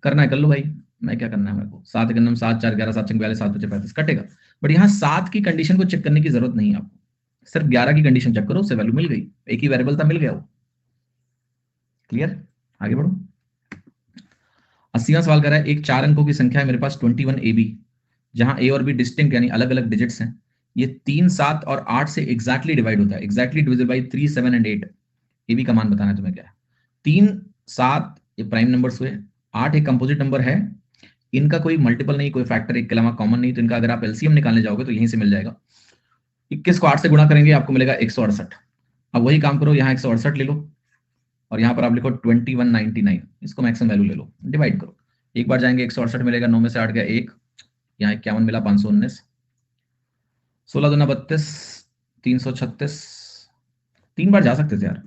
करना है कर लो भाई, मैं क्या करना है मेरे को। 7 एक 7 4 11 7 42 7 5 35 कटेगा। बट यहाँ 7 की कंडीशन को चेक करने की जरूरत नहीं है आपको, सिर्फ 11 की कंडीशन चेक करो, उससे वैल्यू मिल गई, एक ही वेरिएबल था, मिल गया वो। क्लियर? आगे बढ़ो। 80वां सवाल कर रहा है, एक 4 अंकों की संख्या है मेरे पास 21 AB, जहां ए और बी डिस्टिंक्ट यानी अलग अलग डिजिट्स हैं। ये 3 7 और 8 से एग्जैक्टली डिवाइड होता है, exactly divisible by 3 7 and 8। A B का मान बताना है तुम्हें क्या है। 3 7 ये प्राइम नंबर्स हुए, 8 एक कंपोजिट नंबर है, इनका कोई मल्टीपल नहीं, कोई फैक्टर एक के अलावा कॉमन नहीं, तो इनका अगर आप एलसीएम निकालने जाओगे तो यहीं से मिल जाएगा। 21 को 8 से गुणा करेंगे आपको मिलेगा 168। अब वही काम करो, यहाँ 168 ले लो और यहाँ पर आप लिखो 2199, इसको मैक्सिमम वैल्यू ले लो, डिवाइड करो। एक बार जाएंगे 168 मिलेगा, 9 में से 8 गया 1, यहाँ 51 मिला, 519, 16 दूना 32, 336, 3 बार जा सकते थे यार,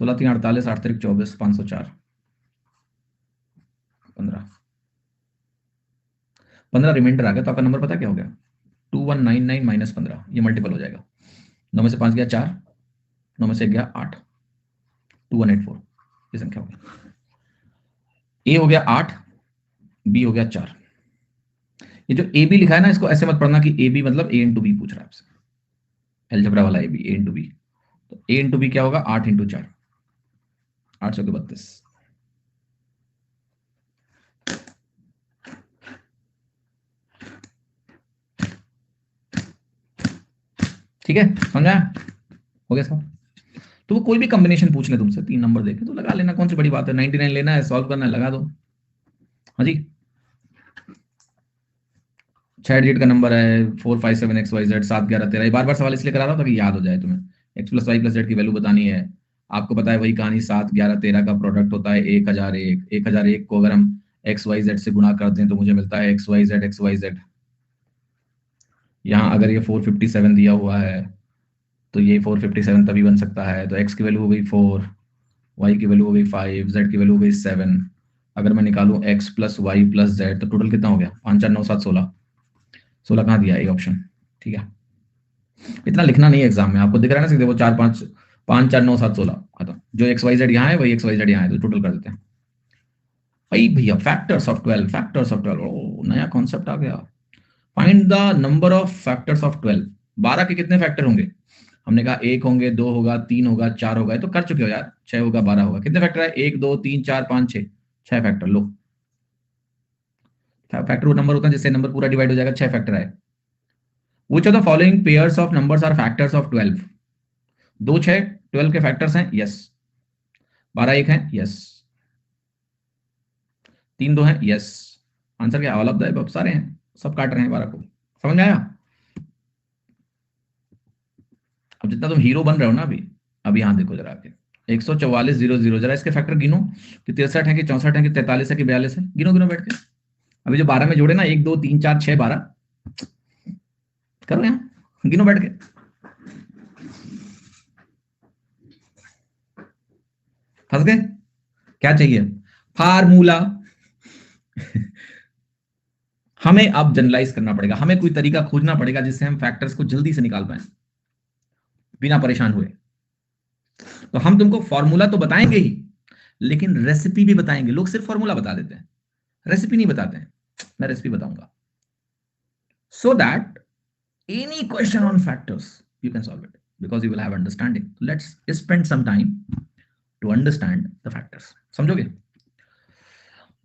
16 3 48, 8 3 24, 504, 15 रिमाइंडर आ गया। तो आपका नंबर पता क्या हो गया? 2199 माइनस 15, ये मल्टीपल हो जाएगा। 9 में से 5 गया 4, 9 में से 1 गया 8, 2184 ये संख्या हो गई। ए हो गया 8, बी हो गया 4। ये जो ए बी लिखा है ना, इसको ऐसे मत पढ़ना कि ए बी मतलब ए इंटू बी पूछ रहा है आपसे, अलजेब्रा वाला A B, A into B. तो ए इंटू बी क्या होगा? 8 इंटू 4, 8 चौके 32। ठीक है, समझा? हो गया सर? तो वो कोई भी कॉम्बिनेशन पूछ ले तुमसे, 3 नंबर देखे तो लगा लेना, कौन सी बड़ी बात है। 99 लेना है, सॉल्व करना है, लगा दो। हाँ जी, 6 डिजिट का नंबर है, 4 5 7 XYZ 7 11 13। बार बार सवाल इसलिए करा रहा था कि याद हो जाए तुम्हें। x plus Y plus Z की वैल्यू बतानी है। आपको पता है वही कहानी, 7 11 13 का प्रोडक्ट होता है 1001। 1001 को अगर हम XYZ से गुणा करते हैं तो मुझे मिलता है XYZ XYZ। यहाँ अगर ये 457 दिया हुआ है तो ये 457 तभी बन सकता है। तो x की वैल्यू हो गई 4, y की वैल्यू हो गई 5, z की वैल्यू हो गई 7। अगर मैं निकालूं x plus Y plus Z तो टोटल कितना हो गया? 5 4 9 7 16। 16 कहाँ दिया? A option. ठीक है, इतना लिखना नहीं है एग्जाम में, आपको दिख रहा है ना सीधे वो 4 5 5 4 9 7 16 खत्म। जो XYZ यहाँ है वही XYZ यहाँ है, तो टोटल कर देते हैं। भाई भैया फैक्टर्स ऑफ 12, फैक्टर्स ऑफ 12, ओ नया कॉन्सेप्ट आ गया। Find the number of factors of 12। 12 के कितने फैक्टर होंगे? हमने कहा 1 होंगे, 2 होगा, 3 होगा, 4 होगा, तो कर चुके हो यार। 6 होगा, 12 होगा। कितने फैक्टर है? 1 2 3 4 5 6, 6 फैक्टर। लो, फैक्टर वो नंबर होता है जिससे नंबर पूरा डिवाइड हो जाएगा, 6 फैक्टर है। Which of the following pairs of numbers are factors of 12? 2 6 12 के फैक्टर्स हैं, यस। 12 1 है, यस। 3 2 है, यस। आंसर क्या? ऑल ऑफ द अबव, सारे हैं, सब काट रहे हैं 12 को। समझ में आया? अब जितना तुम हीरो बन रहे हो ना अभी यहां देखो जरा आके 144 0 0, जरा इसके फैक्टर गिनो कि 63 है कि 64 है कि 43 है कि 42 है। गिनो गिनो बैठ के। अभी जो 12 में जोड़े ना, 1 2 3 4 6 12, करो यहाँ, गिनो बैठ के। फंस गए? क्या चाहिए? फार्मूला। हमें अब जनरलाइज करना पड़ेगा, हमें कोई तरीका खोजना पड़ेगा जिससे हम फैक्टर्स को जल्दी से निकाल पाए बिना परेशान हुए। तो हम तुमको फॉर्मूला तो बताएंगे ही, लेकिन रेसिपी भी बताएंगे। लोग सिर्फ फॉर्मूला बता देते हैं, रेसिपी नहीं बताते हैं। मैं रेसिपी बताऊंगा, so that any question on factors you can solve it because you will have understanding. Let's spend some time to understand the factors. समझोगे?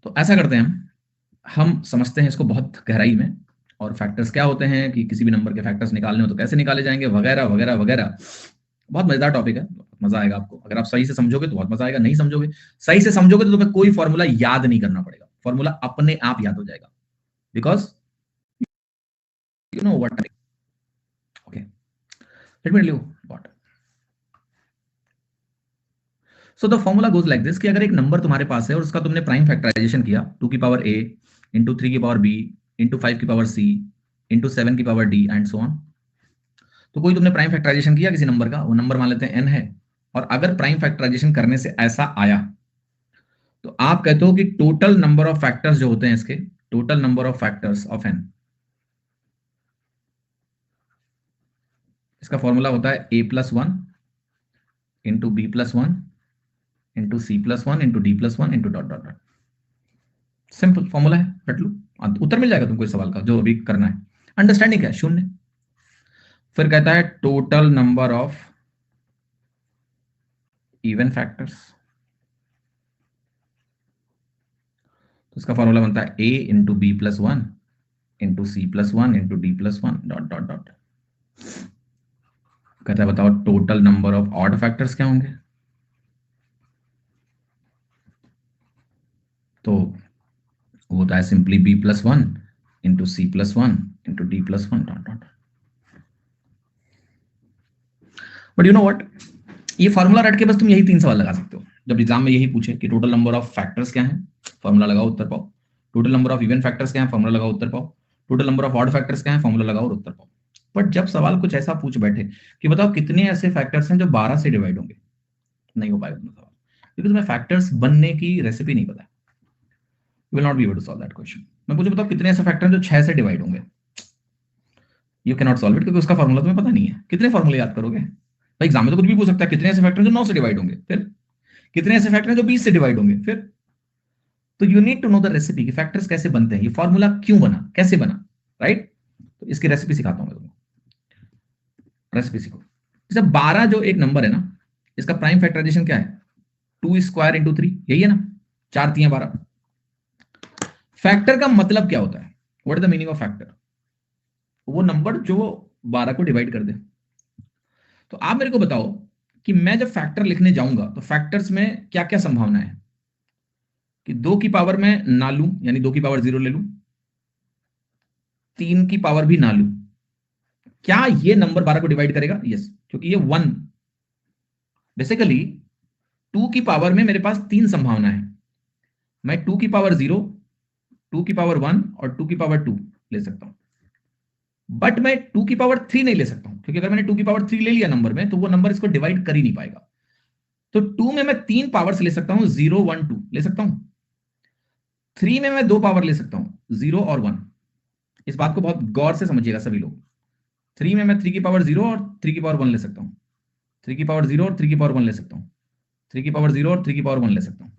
तो ऐसा करते हैं हम समझते हैं इसको बहुत गहराई में, और फैक्टर्स क्या होते हैं, कि किसी भी नंबर के फैक्टर्स निकालने हो तो कैसे निकाले जाएंगे, वगैरह वगैरह वगैरह। बहुत मजेदार टॉपिक है, मजा आएगा आपको। अगर आप सही से समझोगे तो बहुत मजा आएगा, नहीं समझोगे, सही से समझोगे तो तुम्हें कोई फॉर्मूला याद नहीं करना पड़ेगा, फॉर्मूला अपने आप याद हो जाएगा, because you know what. Okay, let me tell you what. So the formula goes like this, कि अगर एक नंबर तुम्हारे पास है और उसका तुमने प्राइम फैक्टराइजेशन किया, 2 की पावर a इंटू 3 की पावर b इंटू 5 की पावर c इंटू 7 की power d and so on. तो कोई तुमने प्राइम फैक्टराइजेशन किया किसी नंबर का, वो नंबर मान लेते हैं n है, और अगर प्राइम फैक्टराइजेशन करने से ऐसा आया, तो आप कहते हो कि टोटल नंबर ऑफ फैक्टर्स जो होते हैं इसके, total number of factors of n, इसका फॉर्मूला होता है a+1 into b+1 into c+1 into d+1 into dot dot dot. Simple formula है, रट लो, उत्तर मिल जाएगा तुमको इस सवाल का जो अभी करना है। अंडरस्टैंडिंग क्या है? 0। फिर कहता है total number of even factors, तो इसका फॉर्मूला बनता है a into b+1 into c+1 into d+1 dot dot dot. कहता है बताओ total number of odd factors क्या होंगे, तो होता है simply b+1 into c+1 into d+1 dot dot. But you know what, ये फॉर्मूला रट के बस तुम यही 3 सवाल लगा सकते हो जब एग्जाम में यही पूछे कि टोटल नंबर ऑफ फैक्टर्स क्या है, फॉर्मूला लगाओ उत्तर पाओ। Total number of even factors क्या है, फॉर्मूला लगाओ उत्तर पाओ। Total number of odd factors क्या है, फॉर्मूला लगाओ और उत्तर पाओ। बट जब सवाल कुछ ऐसा पूछ बैठे कि बताओ कितने ऐसे फैक्टर्स हैं जो 12 से डिवाइड होंगे, नहीं हो पाएगा तुम्हारा सवाल, क्योंकि तुम्हें फैक्टर्स बनने की रेसिपी नहीं पता है। You will not be able to solve that question. मैं पूछूं बताओ कितने ऐसे फैक्टर हैं जो 6 से डिवाइड होंगे, you can not solve it, क्योंकि उसका फॉर्मूला तुम्हें पता नहीं है। कितने फॉर्मूले याद करोगे? भाई एग्जाम में तो कुछ भी पूछ सकता है, कितने ऐसे फैक्टर हैं जो 9 से डिवाइड होंगे, फिर कितने ऐसे फैक्टर हैं जो 20 से डिवाइड होंगे, फिर। तो you need to know the recipe कि फैक्टर्स कैसे बनते हैं, ये फॉर्मूला क्यों बना, कैसे बना, राइट? तो इसकी रेसिपी सिखाता हूं मैं तुमको, रेसिपी सीखो। जैसे 12 जो एक नंबर है ना, इसका प्राइम फैक्टराइजेशन क्या है, 2 स्क्वायर इंटू 3, यही है ना, 4 3 12। फैक्टर का मतलब क्या होता है, what is the meaning of factor? वो नंबर जो 12 को डिवाइड कर दे। तो आप मेरे को बताओ कि मैं जब फैक्टर लिखने जाऊंगा तो फैक्टर्स में क्या क्या संभावना है, कि 2 की पावर में ना लूं, यानी 2 की पावर 0 ले लूं, 3 की पावर भी ना लूं, क्या ये नंबर 12 को डिवाइड करेगा? यस, क्योंकि ये 1, बेसिकली 2 की पावर में मेरे पास 3 संभावना है। मैं 2 की पावर 0, 2 की पावर 1 और 2 की पावर 2 ले सकता हूं, बट मैं 2 की पावर 3 नहीं ले सकता हूं, क्योंकि अगर मैंने 2 की पावर 3 ले लिया नंबर में, तो वो नंबर इसको डिवाइड कर ही नहीं पाएगा। तो 2 में मैं 3 पावर्स ले सकता हूं, 0 1 2 ले सकता हूं। 3 में मैं 2 पावर ले सकता हूं, 0 और 1। इस बात को बहुत गौर से समझिएगा सभी लोग। 3 में मैं 3 की पावर 0 और 3 की पावर 1 ले सकता हूं, 3 की पावर 0 और 3 की पावर 1 ले सकता हूं, 3 की पावर 0 और 3 की पावर 1 ले सकता हूं।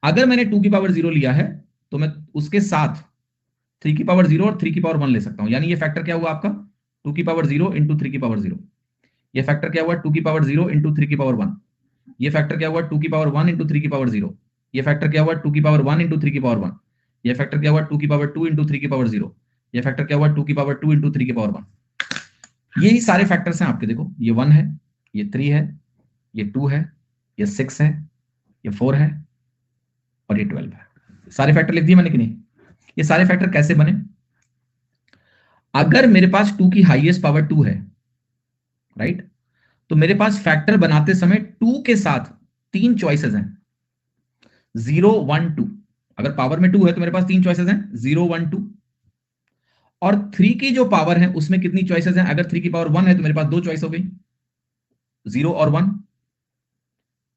अगर मैंने 2 की पावर 0 लिया है, तो मैं उसके साथ 3 की पावर 0 और 3 की पावर 1 ले सकता हूं, यानी ये फैक्टर क्या हुआ आपका, 2 की पावर 0 इंटू 3 की पावर 0। ये फैक्टर क्या हुआ, 2 की पावर 0 इंटू 3 की पावर 1। ये फैक्टर क्या हुआ, 2 की पावर 1 इंटू 3 की पावर 0। ये फैक्टर क्या हुआ, 2 की पावर 1 इंटू 3 की पावर 1। ये फैक्टर क्या हुआ, 2 की पावर 2 इंटू 3 की पावर 0। ये फैक्टर क्या हुआ, 2 की पावर 2 इंटू 3 की पावर 1। यही सारे फैक्टर्स हैं आपके, देखो ये 1 है, ये 3 है, ये 2 है, ये 6 है, ये 4 है और ये 12 है। सारे फैक्टर लिख दिए मैंने कि नहीं? ये सारे फैक्टर कैसे बने? अगर मेरे पास 2 की हाईएस्ट पावर 2 है, राइट, तो मेरे पास फैक्टर बनाते समय 2 के साथ 3 चॉइसेस हैं, 0 1 2। अगर पावर में 2 है तो मेरे पास 3 चॉइसेस हैं, 0 1 2। और 3 की जो पावर है उसमें कितनी चॉइसेस हैं? अगर 3 की पावर 1 है तो मेरे पास 2 चॉइस हो गई, 0 और 1।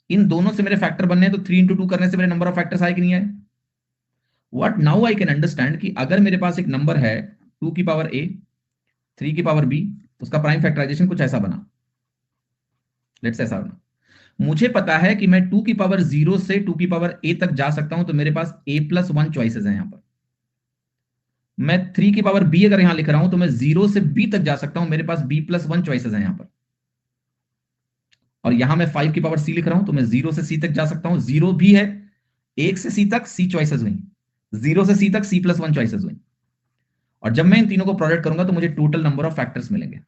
इन दोनों से मेरे फैक्टर बनने हैं, तो 3 इंटू 2 करने से मेरे नंबर ऑफ फैक्टर्स आए कि नहीं आए? What now I can understand कि अगर मेरे पास एक नंबर है 2 की पावर a, 3 की पावर b, उसका प्राइम फैक्टराइजेशन कुछ ऐसा बना, लेट्स ऐसा बना। मुझे पता है कि मैं 2 की पावर 0 से 2 की पावर a तक जा सकता हूं, तो मेरे पास a+1 चॉइसेस हैं यहां पर। मैं 3 की पावर b अगर यहां लिख रहा हूं, तो मैं 0 से b तक जा सकता हूं, मेरे पास b+1 चॉइसेस हैं यहां पर। और यहां मैं 5 की पावर c लिख रहा हूं, तो मैं 0 से c तक जा सकता हूं, 0 भी है, 1 से c तक c चॉइसेस हुई, 0 से c तक c+1 चॉइसेस हुई, और जब मैं इन तीनों को प्रोडक्ट करूंगा तो मुझे टोटल नंबर ऑफ फैक्टर्स मिलेंगे।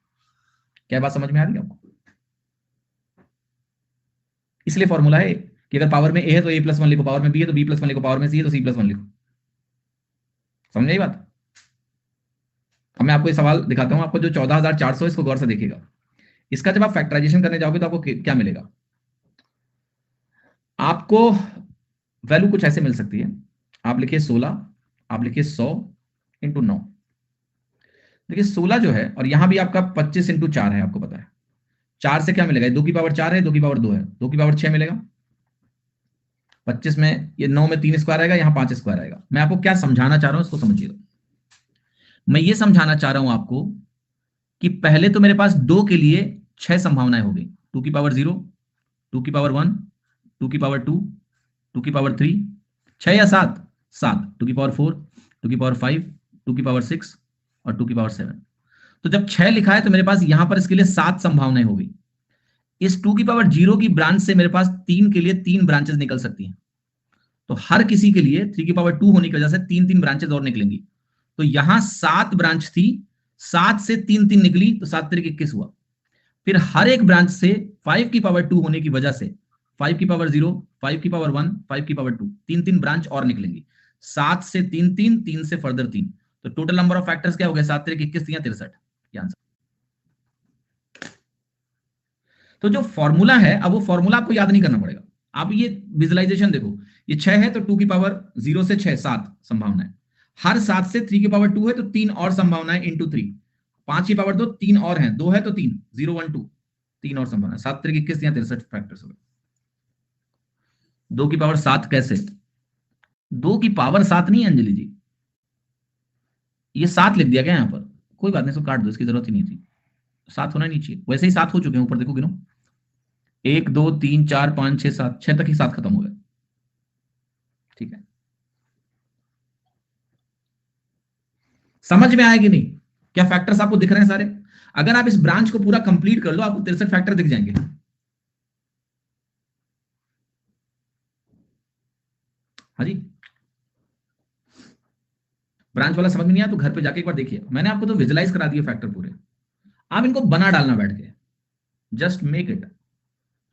क्या बात समझ में आ रही है आपको? इसलिए फॉर्मूला है कि अगर पावर में a है तो a+1 लिखो, पावर में b है तो b+1 लिखो, पावर में c है तो c+1 लिखो। समझ आई बात? अब मैं आपको ये सवाल दिखाता हूं, आपको जो 14,400, इसको गौर से देखिएगा। इसका जब आप फैक्टराइजेशन करने जाओगे तो आपको क्या मिलेगा? आपको वैल्यू कुछ ऐसे मिल सकती है, आप लिखिए 16, आप लिखिए 100 इंटू 9। देखिए 16 जो है, और यहां भी आपका 25 इंटू 4 है, आपको पता है 4 से क्या मिलेगा, 2 की पावर 4 है, 2 की पावर 2 है, 2 की पावर 6 मिलेगा, 25 में ये 9 में 3 स्क्वायर आएगा, यहां 5 स्क्वायर आएगा। मैं आपको क्या समझाना चाह रहा हूं इसको समझिएगा। मैं ये समझाना चाह रहा हूं आपको कि पहले तो मेरे पास 2 के लिए 6 संभावनाएं हो गई, 2 की पावर 0, 2 की पावर 1, 2 की पावर 2, 2 की पावर 3, 6 या 7, 7, 2 की पावर 4, 2 की पावर 5, 2 की पावर 6 और 2 की पावर 7। तो जब 6 लिखा है तो मेरे पास यहां पर इसके लिए 7 संभावनाएं हो गई। इस 2 की पावर 0 की ब्रांच से मेरे पास 3 के लिए 3 ब्रांचेस निकल सकती हैं, तो हर किसी के लिए 3 की पावर 2 होने की वजह से 3 ब्रांचेस और निकलेंगी। तो यहां 7 ब्रांच थी, 7 से 3 निकली, तो 7 तरीके 21 हुआ। फिर हर एक ब्रांच से 5 की पावर 2 होने की वजह से 5 की पावर 0, 5 की पावर 1, 5 की पावर 2, 3 ब्रांच और निकलेंगी। 7 से 3 से फर्दर 3, तो टोटल नंबर ऑफ फैक्टर्स क्या हो गए? 7 तरीके 21 या 63, ये आंसर। तो जो फॉर्मूला है, अब वो फॉर्मूला आपको याद नहीं करना पड़ेगा, आप ये विजुअलाइजेशन देखो, ये 6 है तो 2 की पावर 0 से 6, 7 संभावनाएं, हर 7 से 3 की पावर 2 है तो 3 और संभावनाएं इंटू 3, 5 की पावर 2, 3 और हैं, 2 है तो 3, 0 1 2, 3 और संभावना, 7 तरीके 21 या 63 फैक्टर्स हो गए। 2 की पावर 7 कैसे? 2 की पावर 7 नहीं है अंजलि जी, ये 7 लिख दिया गया यहां पर, कोई बात नहीं, इसको काट दो, इसकी जरूरत ही नहीं थी, 7 होना नहीं चाहिए, वैसे ही 7 हो चुके हैं, ऊपर देखो गिनो, 1 2 3 4 5 6 7, 6 तक ही 7 खत्म हो गए। ठीक है, समझ में आया कि नहीं? क्या फैक्टर्स आपको दिख रहे हैं सारे? अगर आप इस ब्रांच को पूरा कंप्लीट कर लो, आपको 63 फैक्टर दिख जाएंगे। हाँ जी, ब्रांच वाला समझ में नहीं आया तो घर पे जाके एक बार देखिए, मैंने आपको तो विजुलाइज करा दिए फैक्टर पूरे, आप इनको बना डालना बैठ के, just make it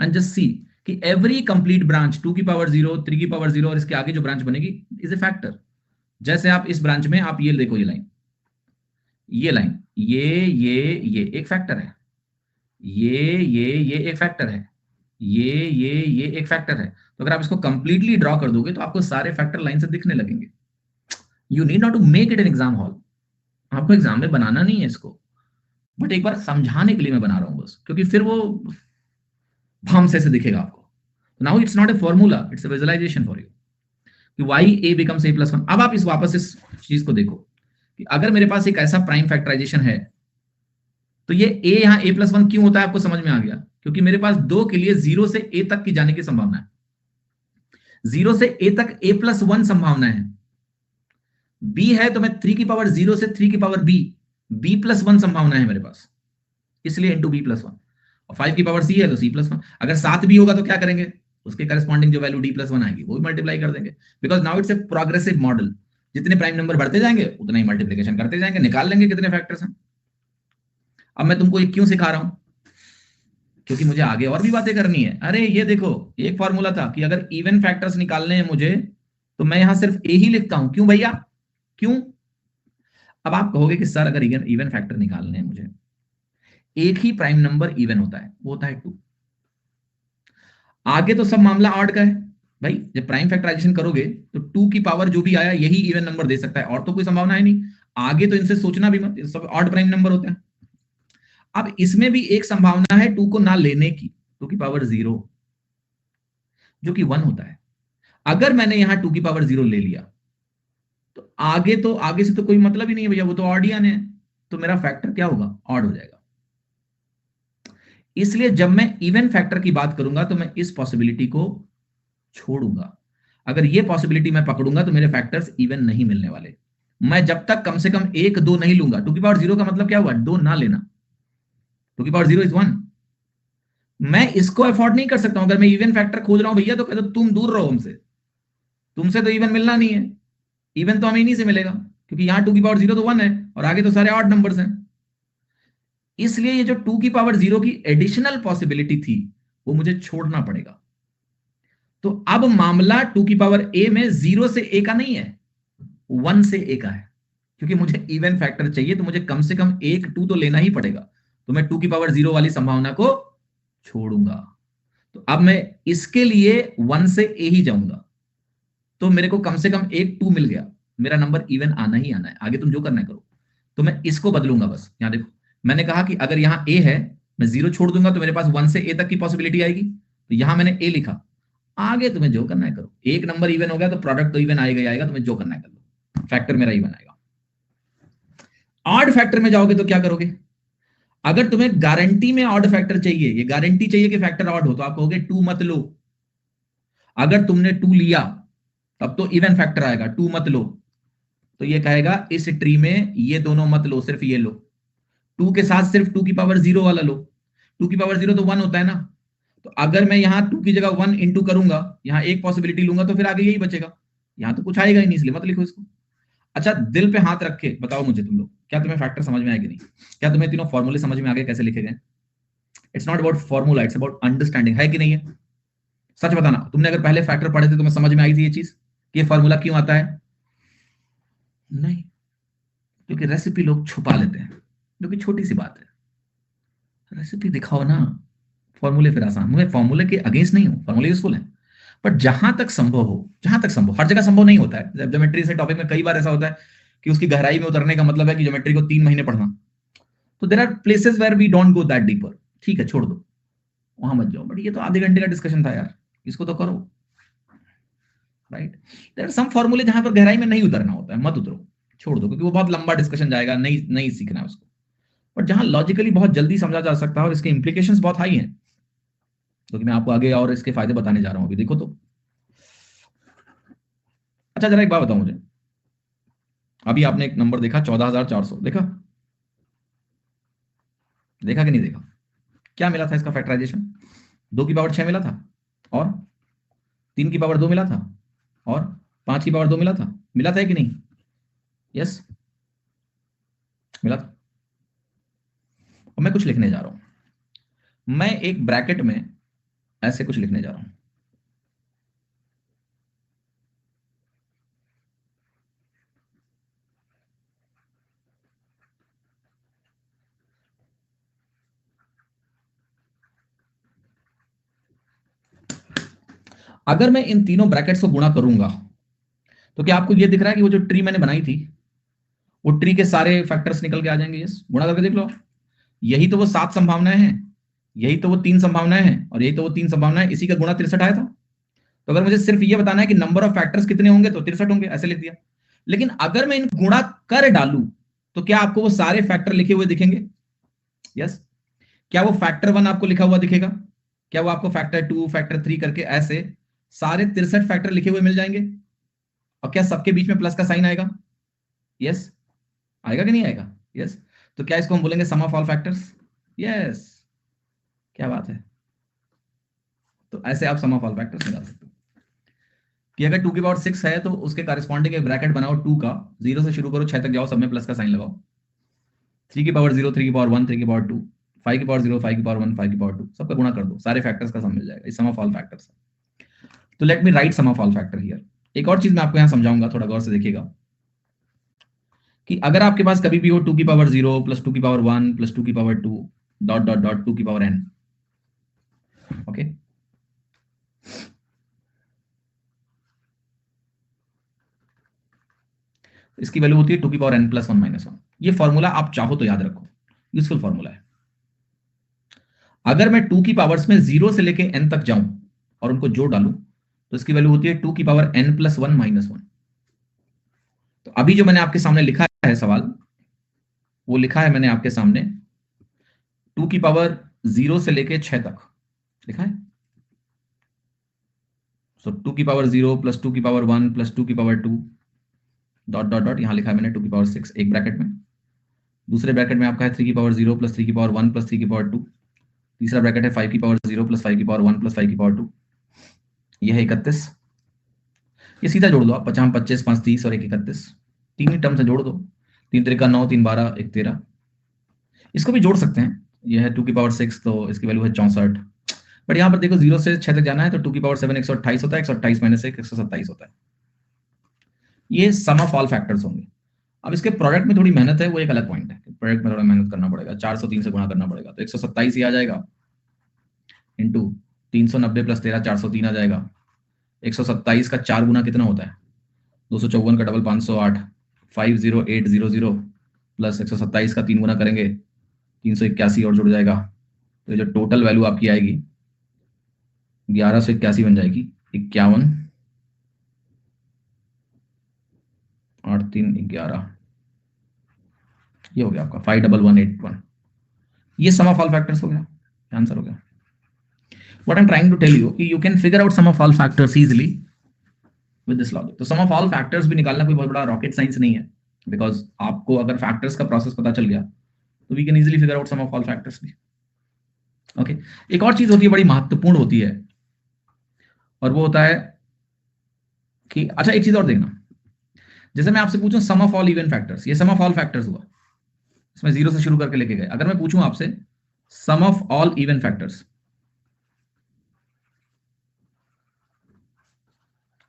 and just see कि एवरी कंप्लीट ब्रांच 2 की पावर 0, 3 की पावर 0 और इसके आगे जो ब्रांच बनेगी इज ए फैक्टर। जैसे आप इस ब्रांच में आप ये देखो, ये लाइन, ये लाइन, ये एक फैक्टर है, ये एक फैक्टर है, ये एक फैक्टर है। तो अगर आप इसको कंप्लीटली ड्रॉ कर दोगे तो आपको सारे फैक्टर लाइन से दिखने लगेंगे। You need not to make it in exam hall, आपको एग्जाम में बनाना नहीं है इसको, बट एक बार समझाने के लिए मैं बना रहा हूं बस, क्योंकि फिर वो भाम से दिखेगा आपको। Now it's not a formula, it's a visualization for you कि वाई ए बिकम्स a+1। अब आप इस वापस इस चीज को देखो कि अगर मेरे पास एक ऐसा प्राइम फैक्टराइजेशन है तो ये a यहां a+1 क्यों होता है, आपको समझ में आ गया? क्योंकि मेरे पास 2 के लिए 0 से a तक की जाने की संभावना है, 0 से a तक a+1 संभावना है। b है तो मैं 3 की पावर 0 से 3 की पावर b+1 संभावना है मेरे पास, इसलिए इंटू b+1। और 5 की पावर c है तो c+1। अगर 7 भी होगा तो क्या करेंगे, उसके करस्पॉन्डिंग जो वैल्यू d+1 आएगी वो भी मल्टीप्लाई कर देंगे, because now it's a progressive model, जितने प्राइम नंबर बढ़ते जाएंगे उतना ही मल्टीप्लिकेशन करते जाएंगे, निकाल लेंगे कितने फैक्टर्स हैं। अब मैं तुमको ये क्यों सिखा रहा हूं, क्योंकि मुझे आगे और भी बातें करनी है। अरे ये देखो, एक फॉर्मूला था कि अगर इवन फैक्टर्स निकालने हैं मुझे तो मैं यहां सिर्फ ए ही लिखता हूं, क्यों भैया, क्यों? अब आप कहोगे कि सर अगर इवन फैक्टर निकालने हैं मुझे, एक ही प्राइम नंबर इवन होता है, वो होता है 2। आगे तो सब मामला ऑड का है भाई, जब प्राइम फैक्टराइजेशन करोगे तो 2 की पावर जो भी आया यही इवन नंबर दे सकता है, और तो कोई संभावना है नहीं। आगे तो इनसे सोचना भी मत, सब ऑड प्राइम नंबर होते हैं। अब इसमें भी एक संभावना है 2 को ना लेने की, 2 की पावर 0 जो कि 1 होता है। अगर मैंने यहां 2 की पावर 0 ले लिया तो आगे से तो कोई मतलब ही नहीं है भैया, वो तो ऑडियन है, तो मेरा फैक्टर क्या होगा, ऑड हो जाएगा। इसलिए जब मैं इवन फैक्टर की बात करूंगा तो मैं इस पॉसिबिलिटी को छोड़ूंगा। अगर ये पॉसिबिलिटी मैं पकड़ूंगा तो मेरे फैक्टर्स इवन नहीं मिलने वाले। मैं जब तक कम से कम 1 2 नहीं लूंगा, 2 की पावर 0 का मतलब क्या हुआ, 2 ना लेना, 2 की पावर 0 इज 1, मैं इसको अफोर्ड नहीं कर सकता हूं। अगर मैं इवन फैक्टर खोज रहा हूं भैया, तो कहते तुम दूर रहो हमसे, तुमसे तो इवन मिलना नहीं है। इवन तो हमें इन्हीं से मिलेगा, क्योंकि यहाँ 2 की पावर 0 तो 1 है और आगे तो सारे ऑड नंबर्स हैं। इसलिए ये जो 2 की पावर 0 की एडिशनल पॉसिबिलिटी थी, वो मुझे छोड़ना पड़ेगा। तो अब मामला 2 की पावर a में 0 से a का नहीं है, 1 से a का है। क्योंकि मुझे इवन फैक्टर चाहिए, तो मुझे कम से कम एक 2 तो लेना ही पड़ेगा। तो मैं 2 की पावर 0 वाली संभावना को छोड़ूंगा। तो अब मैं इसके लिए 1 से a ही जाऊंगा, तो मेरे को कम से कम एक 2 मिल गया। मेरा नंबर इवन आना ही आना है, आगे तुम जो करना है करो। तो मैं इसको बदलूंगा बस। यहां देखो, मैंने कहा कि अगर यहां a है, मैं 0 छोड़ दूंगा तो मेरे पास 1 से a तक की पॉसिबिलिटी आएगी। तो यहां मैंने a लिखा, आगे तुम्हें जो करना है करो। एक नंबर इवन हो गया तो प्रोडक्ट तो इवन आएगा ही आएगा, तुम्हें जो करना है कर लो, फैक्टर मेरा इवन आएगा। ऑड फैक्टर में जाओगे तो क्या करोगे? अगर तुम्हें गारंटी में ऑड फैक्टर चाहिए, ये गारंटी चाहिए कि फैक्टर ऑड हो, तो आप कहोगे 2 मत लो। अगर तुमने 2 लिया तब तो इवन फैक्टर आएगा, 2 मत लो। तो ये कहेगा इस ट्री में ये दोनों मत लो, सिर्फ ये लो। 2 के साथ सिर्फ 2 की पावर 0 वाला लो। 2 की पावर 0 तो 1 होता है ना। तो अगर मैं यहां 2 की जगह 1 इंटू करूंगा, यहां एक पॉसिबिलिटी लूंगा, तो फिर आगे यही बचेगा। यहां तो कुछ आएगा ही नहीं, इसलिए मत लिखो इसको। अच्छा, दिल पे हाथ रख के बताओ मुझे तुम लोग, क्या तुम्हें फैक्टर समझ में आएगी? नहीं? क्या तुम्हें तीनों फॉर्मूले समझ में आ गए कैसे लिखे गए? It's not about formula, it's about understanding, है कि नहीं है? सच बताना, तुमने अगर पहले फैक्टर पढ़े थे, तुम्हें समझ में आई थी ये चीज कि ये फॉर्मूला क्यों आता है? नहीं, क्योंकि रेसिपी लोग छुपा लेते हैं, जो कि छोटी सी बात है। रेसिपी दिखाओ ना, फॉर्मूले फिर आसान। मैं फॉर्मूले के अगेंस्ट नहीं हूं, फॉर्मूले यूजफुल है। बट जहां तक संभव हो, जहां तक संभव, हर जगह संभव नहीं होता है। ज्योमेट्री से टॉपिक में कई बार ऐसा होता है कि उसकी गहराई में उतरने का मतलब है कि ज्योमेट्री को 3 महीने पढ़ना। तो there are places where we don't go that deeper. ठीक है, छोड़ दो, वहां मत जाओ। बट ये तो आधे घंटे का डिस्कशन था यार, इसको तो करो। राइट, देर आर सम फॉर्मूले जहां पर गहराई में नहीं उतरना होता है, मत उतरो, छोड़ दो, क्योंकि वो बहुत लंबा डिस्कशन जाएगा, नहीं नहीं सीखना है उसको। बट जहां लॉजिकली बहुत जल्दी समझा जा सकता है और इसके इंप्लीकेशंस बहुत हाई हैं, क्योंकि मैं आपको आगे और इसके फायदे बताने जा रहा हूं अभी, देखो तो। अच्छा, जरा एक बात बताओ मुझे, अभी आपने एक नंबर देखा 14,400, देखा? देखा कि नहीं देखा? क्या मिला था इसका फैक्टराइजेशन? 2 की पावर 6 मिला था, और 3 की पावर 2 मिला था, और 5 की पावर 2 मिला था कि नहीं? यस, मिला था। और मैं कुछ लिखने जा रहा हूं, मैं एक ब्रैकेट में ऐसे कुछ लिखने जा रहा हूं। अगर मैं इन तीनों ब्रैकेट्स को गुणा करूंगा, तो क्या आपको ये दिख रहा है कि वो जो ट्री मैंने बनाई थी, वो ट्री के सारे फैक्टर्स निकल के आ जाएंगे? यस, गुणा करके देख लो। यही तो वो 7 संभावनाएं हैं, यही तो वो 3 संभावनाएं हैं, और यही तो वो 3 संभावनाएं, इसी का गुणा 63 आया था। तो अगर मुझे सिर्फ ये बताना है कि नंबर ऑफ फैक्टर्स कितने होंगे, तो 63 होंगे, ऐसे लिख दिया। लेकिन अगर मैं इन गुणा कर डालूं, तो क्या आपको वो सारे फैक्टर लिखे हुए दिखेंगे? यस। क्या वो फैक्टर 1 आपको लिखा हुआ दिखेगा? क्या वो आपको फैक्टर 2, फैक्टर 3 करके ऐसे सारे 63 फैक्टर लिखे हुए मिल जाएंगे? और क्या सबके बीच में प्लस का साइन आएगा? यस, आएगा कि नहीं आएगा? यस। तो क्या इसको हम बोलेंगे सम ऑफ ऑल फैक्टर्स? यस, क्या बात है। तो ऐसे आप सम ऑफ ऑल फैक्टर्स निकाल सकते हो कि अगर 2 की पावर 6 है, तो उसके कॉरेस्पॉन्डिंग एक ब्रैकेट बनाओ 2 का, 0 से शुरू करो, 6 तक जाओ, सब में प्लस का साइन लगाओ। 3 की पावर 0, 3 की पावर 1, 3 की पावर 2, 5 की पावर 0, 5 की पावर 1, 5 की पावर 2, सबका गुणा कर दो, सारे फैक्टर्स का सम मिल जाएगा। Sum of all factors. तो let me write sum of all factor here. एक और चीज मैं आपको यहां समझाऊंगा, थोड़ा गौर से देखिएगा, कि अगर आपके पास कभी भी हो 2 की पावर 0 प्लस 2 की पावर 1 प्लस 2 की पावर 2 डॉट डॉट डॉट 2 की पावर n, ओके, इसकी वैल्यू होती है 2 की पावर n प्लस 1 - 1। ये फॉर्मूला आप चाहो तो याद रखो, यूजफुल फॉर्मूला है। अगर मैं 2 की पावर्स में 0 से लेके n तक जाऊं और उनको जोड़ डालूं, तो इसकी वैल्यू होती है 2 की पावर n प्लस 1 - 1। तो अभी जो मैंने आपके सामने लिखा है सवाल, वो लिखा है मैंने आपके सामने 2 की पावर 0 से लेके 6 तक लिखा है। सो 2 की पावर 0 प्लस 2 की पावर 1 प्लस 2 की पावर 2 डॉट डॉट डॉट, यहां लिखा है मैंने 2 की पावर 6 एक ब्रैकेट में। दूसरे ब्रैकेट में आपका है 3 की पावर 0 प्लस 3 की पावर 1 प्लस 3 की पावर 2 तीसरा ब्रैकेट है 5 की पावर 0 प्लस 5 की पावर 1 प्लस 5 की पावर 2, ये है 31। ये सीधा जोड़ दो आप, 5 25 5 30 और 1 31, तीन ही टर्म से जोड़ दो, 3 त्रिका 9, 3 12 1 13। इसको भी जोड़ सकते हैं, ये है 2 की पावर 6, तो इसकी वैल्यू है 64। बट यहाँ पर देखो 0 से 6 तक जाना है, तो 2 की पावर 7 128 होता है, 128 माइनस 1 127 होता है। ये सम ऑफ ऑल फैक्टर्स होंगे। अब इसके प्रोडक्ट में थोड़ी मेहनत है, वो एक अलग पॉइंट है, प्रोडक्ट में थोड़ा मेहनत करना पड़ेगा, 403 से गुणा करना पड़ेगा, तो 127 ही आ जाएगा, इंटू 390 प्लस 13 403 आ जाएगा। 127 का 4 गुना कितना होता है, 254 का डबल 508, 50800 प्लस 127 का 3 गुना करेंगे 381 और जुड़ जाएगा, तो ये जो टोटल वैल्यू आपकी आएगी 1181 बन जाएगी, 51 8 3 11, ये हो गया आपका 51181। ये सम ऑफ ऑल फैक्टर्स हो गया, आंसर हो गया। What I'm trying to tell you कि you can figure out sum of all factors easily with this logic। तो sum of all factors भी निकालना कोई बहुत बड़ा रॉकेट साइंस नहीं है, बिकॉज आपको अगर फैक्टर्स का प्रोसेस पता चल गया तो we can easily figure out sum of all factors भी। ओके, एक और चीज होती है, बड़ी महत्वपूर्ण होती है, और वो होता है कि अच्छा एक चीज और देखना, जैसे मैं आपसे पूछूं सम ऑफ ऑल इवन फैक्टर्स, ये सम ऑफ ऑल फैक्टर्स हुआ, इसमें 0 से शुरू करके लेके गए। अगर मैं पूछूं आपसे सम ऑफ ऑल इवन फैक्टर्स,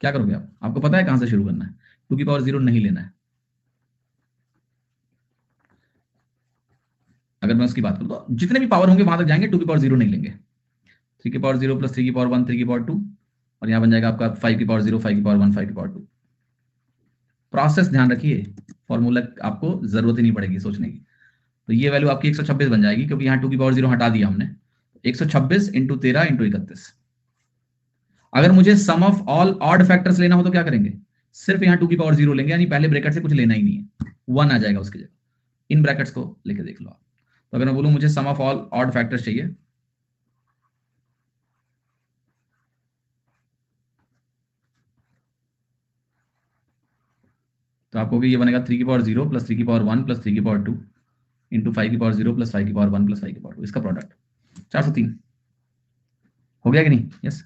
क्या करोगे आप? आपको पता है कहां से शुरू करना है, 2 की पावर 0 नहीं लेना है। अगर मैं उसकी बात करूं तो जितने भी पावर होंगे वहां तक जाएंगे, 2 की पावर 0 नहीं लेंगे। 3 की पावर 0 प्लस 3 की पावर 1 3 की पावर 2, और यहां बन जाएगा आपका 5 की पावर 0 5 की पावर 1 5 की पावर 2। प्रोसेस ध्यान रखिए, फॉर्मूला आपको जरूरत ही नहीं पड़ेगी सोचने की। तो ये वैल्यू आपकी 126 बन जाएगी, क्योंकि यहाँ 2 की पावर 0 हटा दिया हमने। 126 इंटू 13 इंटू 31। अगर मुझे सम ऑफ ऑल ऑड फैक्टर्स लेना हो तो क्या करेंगे, सिर्फ यहाँ 2 की पावर 0 लेंगे, यानी पहले ब्रैकेट से कुछ लेना ही नहीं है, 1 आ जाएगा उसकी जगह। इन ब्रैकेट्स को लेके देख लो आप। तो अगर मैं बोलूं मुझे सम ऑफ ऑल ऑड फैक्टर्स चाहिए, तो आपको ये बनेगा 3 की पावर 0 प्लस 3 की पावर 1 प्लस 3 की पावर 2 इंटू 5 की पावर 0 प्लस 5 की पावर 1 प्लस 5 की पावर 2, इसका प्रोडक्ट 403 हो गया कि नहीं? यस।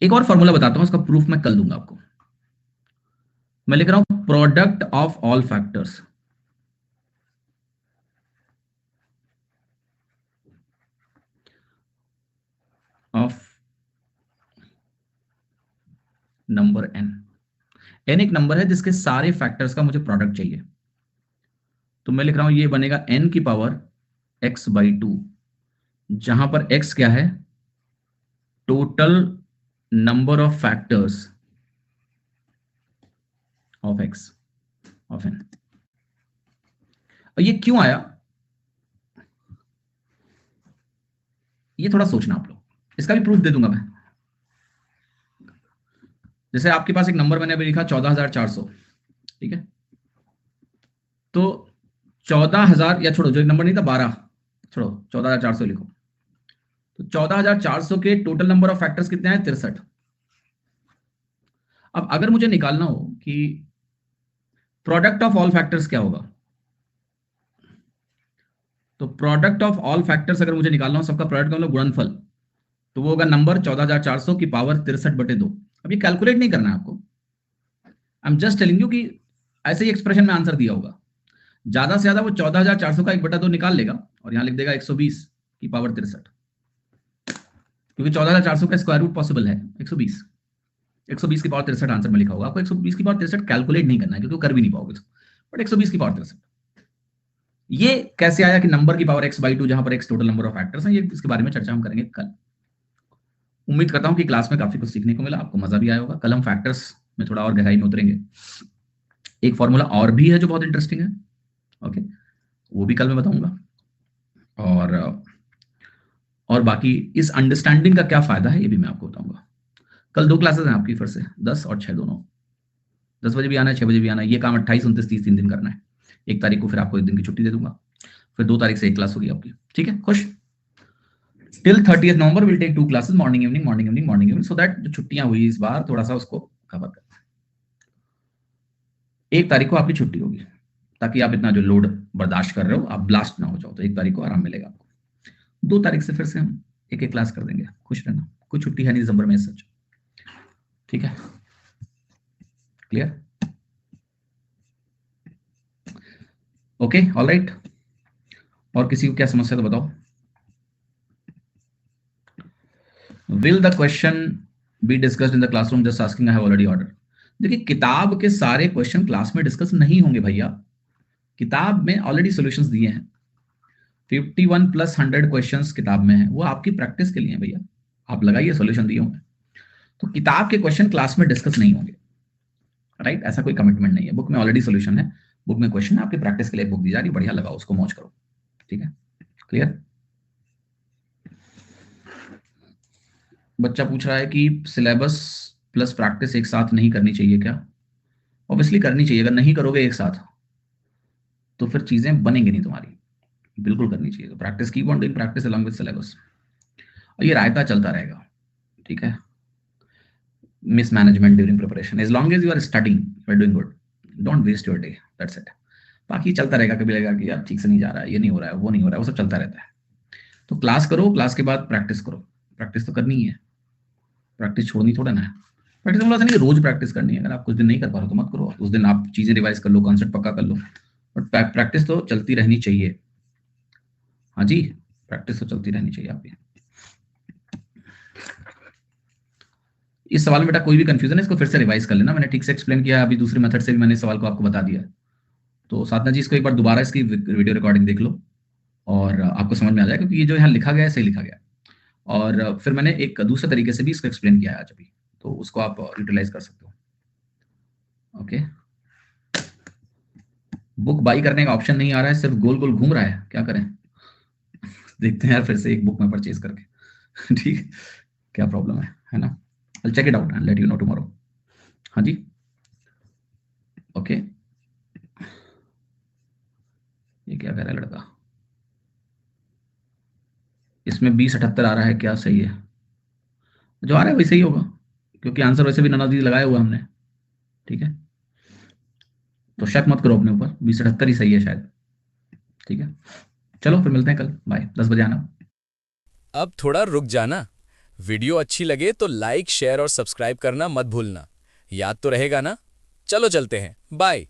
एक और फॉर्मूला बताता हूं, इसका प्रूफ मैं कल दूंगा आपको। मैं लिख रहा हूं product of all factors, of number n। n एक नंबर है जिसके सारे फैक्टर्स का मुझे प्रोडक्ट चाहिए, तो मैं लिख रहा हूं ये बनेगा n की पावर x/2, जहां पर x क्या है, total number of factors of x of n। और ये क्यों आया, ये थोड़ा सोचना आप लोग, इसका भी प्रूफ दे दूंगा मैं। जैसे आपके पास एक नंबर मैंने अभी लिखा 14,400, ठीक है, तो 14,000, या छोड़ो, जो एक नंबर नहीं था 12, छोड़ो 14,400 लिखो, तो 14,400 के टोटल नंबर ऑफ फैक्टर्स कितने हैं, 63। अब अगर मुझे निकालना हो कि प्रोडक्ट ऑफ ऑल फैक्टर्स क्या होगा, तो प्रोडक्ट ऑफ ऑल फैक्टर्स अगर मुझे निकालना हो, सबका प्रोडक्ट का मतलब गुणनफल, तो वो होगा नंबर 14,400 की पावर 63/2। अब ये कैलकुलेट नहीं करना है आपको, I am just telling you कि ऐसे ही एक्सप्रेशन में आंसर दिया होगा। ज्यादा से ज्यादा वो 14,400 का 1/2 निकाल लेगा और यहां लिख देगा 120 की पावर 63, क्योंकि 14,400 का स्क्वायर रूट पॉसिबल है 120। 120 की पावर 63 आंसर में लिखा होगा। आपको 120 की पावर 63 कैलकुलेट नहीं करना है, क्योंकि कर भी नहीं पाओगे, बट 120 की पावर 63। ये कैसे आया कि नंबर की पावर x/2, जहां पर x total number of factors हैं, ये इसके बारे में चर्चा हम करेंगे कल। उम्मीद करता हूं कि क्लास में काफी कुछ सीखने को मिला, आपको मजा भी आया होगा। कल हम फैक्टर्स में थोड़ा और गहराई में उतरेंगे। एक फॉर्मूला और भी है जो बहुत इंटरेस्टिंग है, ओके, वो भी कल मैं बताऊंगा। और बाकी इस अंडरस्टैंडिंग का क्या फायदा है ये भी मैं आपको बताऊंगा। कल 2 क्लासेस हैं आपकी, फिर से 10 और 6 दोनों। 10 बजे भी आना है, 6 बजे भी आना है। ये काम 28 29 30 3 दिन करना है। 1 तारीख को फिर आपको 1 दिन की छुट्टी दे दूंगा, फिर 2 तारीख से 1 क्लास होगी आपकी, ठीक है? खुश? Till 30th November will take 2 classes, morning evening morning evening morning evening, so that जो छुट्टियां हुई इस बार थोड़ा सा उसको कवर करना। 1 तारीख को आपकी छुट्टी होगी, ताकि आप इतना जो लोड बर्दाश्त कर रहे हो आप ब्लास्ट ना हो जाओ। तो 1 तारीख को आराम मिलेगा आपको। 2 तारीख से फिर से हम एक एक क्लास कर देंगे। खुश रहना, कोई छुट्टी है नहीं दिसंबर में सच। ठीक है, क्लियर? Okay, all right. और किसी को क्या समस्या तो बताओ। Will the question be discussed in the classroom? Just asking, I have already order. देखिए, किताब के सारे क्वेश्चन क्लास में डिस्कस नहीं होंगे भैया। किताब में ऑलरेडी सॉल्यूशंस दिए हैं। 51 प्लस 100 क्वेश्चंस किताब में है, वो आपकी प्रैक्टिस के लिए है भैया। आप लगाइए, सॉल्यूशन दिए होंगे। तो किताब के क्वेश्चन क्लास में डिस्कस नहीं होंगे, राइट? ऐसा कोई कमिटमेंट नहीं है। बुक में ऑलरेडी सॉल्यूशन है, बुक में क्वेश्चन है, आपकी प्रैक्टिस के लिए बुक दी जा रही है। बढ़िया लगाओ उसको, मौज करो। ठीक है, क्लियर? बच्चा पूछ रहा है कि सिलेबस प्लस प्रैक्टिस एक साथ नहीं करनी चाहिए क्या? ऑब्वियसली करनी चाहिए। अगर नहीं करोगे एक साथ तो फिर चीजें बनेंगी नहीं तुम्हारी। बिल्कुल करनी चाहिए। तो practice, keep on doing practice along with syllabus. और ये रायता चलता रहेगा, ठीक है? Mismanagement during preparation, as long as you are studying you are doing good, don't waste your day, that's it. बाकी चलता रहेगा। कभी लगेगा कि यार ठीक से नहीं जा रहा है, ये नहीं हो रहा है, वो नहीं हो रहा है, वो सब चलता रहता है। तो क्लास करो, क्लास के बाद प्रैक्टिस करो। प्रैक्टिस तो करनी ही है, प्रैक्टिस छोड़नी थोड़ा ना है। प्रैक्टिस मतलब ऐसा नहीं कि रोज प्रैक्टिस करनी है। अगर आप कुछ दिन नहीं कर पा रहे तो मत करो, उस दिन आप चीजें रिवाइज कर लो, कॉन्सेप्ट पक्का कर लो, बट प्रैक्टिस तो चलती रहनी चाहिए। हाँ जी, प्रैक्टिस तो चलती रहनी चाहिए आपकी। इस सवाल में बेटा कोई भी कंफ्यूजन है, इसको फिर से रिवाइज कर लेना। मैंने ठीक से एक्सप्लेन किया है, अभी दूसरे मेथड से भी मैंने इस सवाल को आपको बता दिया है। तो साधना जी, इसको एक बार दोबारा इसकी वीडियो रिकॉर्डिंग देख लो और आपको समझ में आ जाएगा, क्योंकि ये जो यहाँ लिखा गया है सही लिखा गया है। और फिर मैंने एक दूसरे तरीके से भी इसको एक्सप्लेन किया है आज अभी, तो उसको आप यूटिलाइज कर सकते हो। ओके, बुक बाई करने का ऑप्शन नहीं आ रहा है, सिर्फ गोल गोल घूम रहा है, क्या करें? देखते हैं यार फिर से एक बुक में परचेज करके। ठीक है, क्या प्रॉब्लम है ना? I'll check it out and let you know tomorrow. हाँ जी, ओके। ये क्या कह रहा है लड़का? इसमें 2078 आ रहा है, क्या सही है? जो आ रहा है वैसे ही होगा, क्योंकि आंसर वैसे भी नना दी लगाया हुआ हमने। ठीक है, तो शक मत करो अपने ऊपर, 2078 ही सही है शायद। ठीक है, चलो फिर मिलते हैं कल, बाय। 10 बजे आना। अब थोड़ा रुक जाना। वीडियो अच्छी लगे तो लाइक, शेयर और सब्सक्राइब करना मत भूलना। याद तो रहेगा ना? चलो चलते हैं, बाय।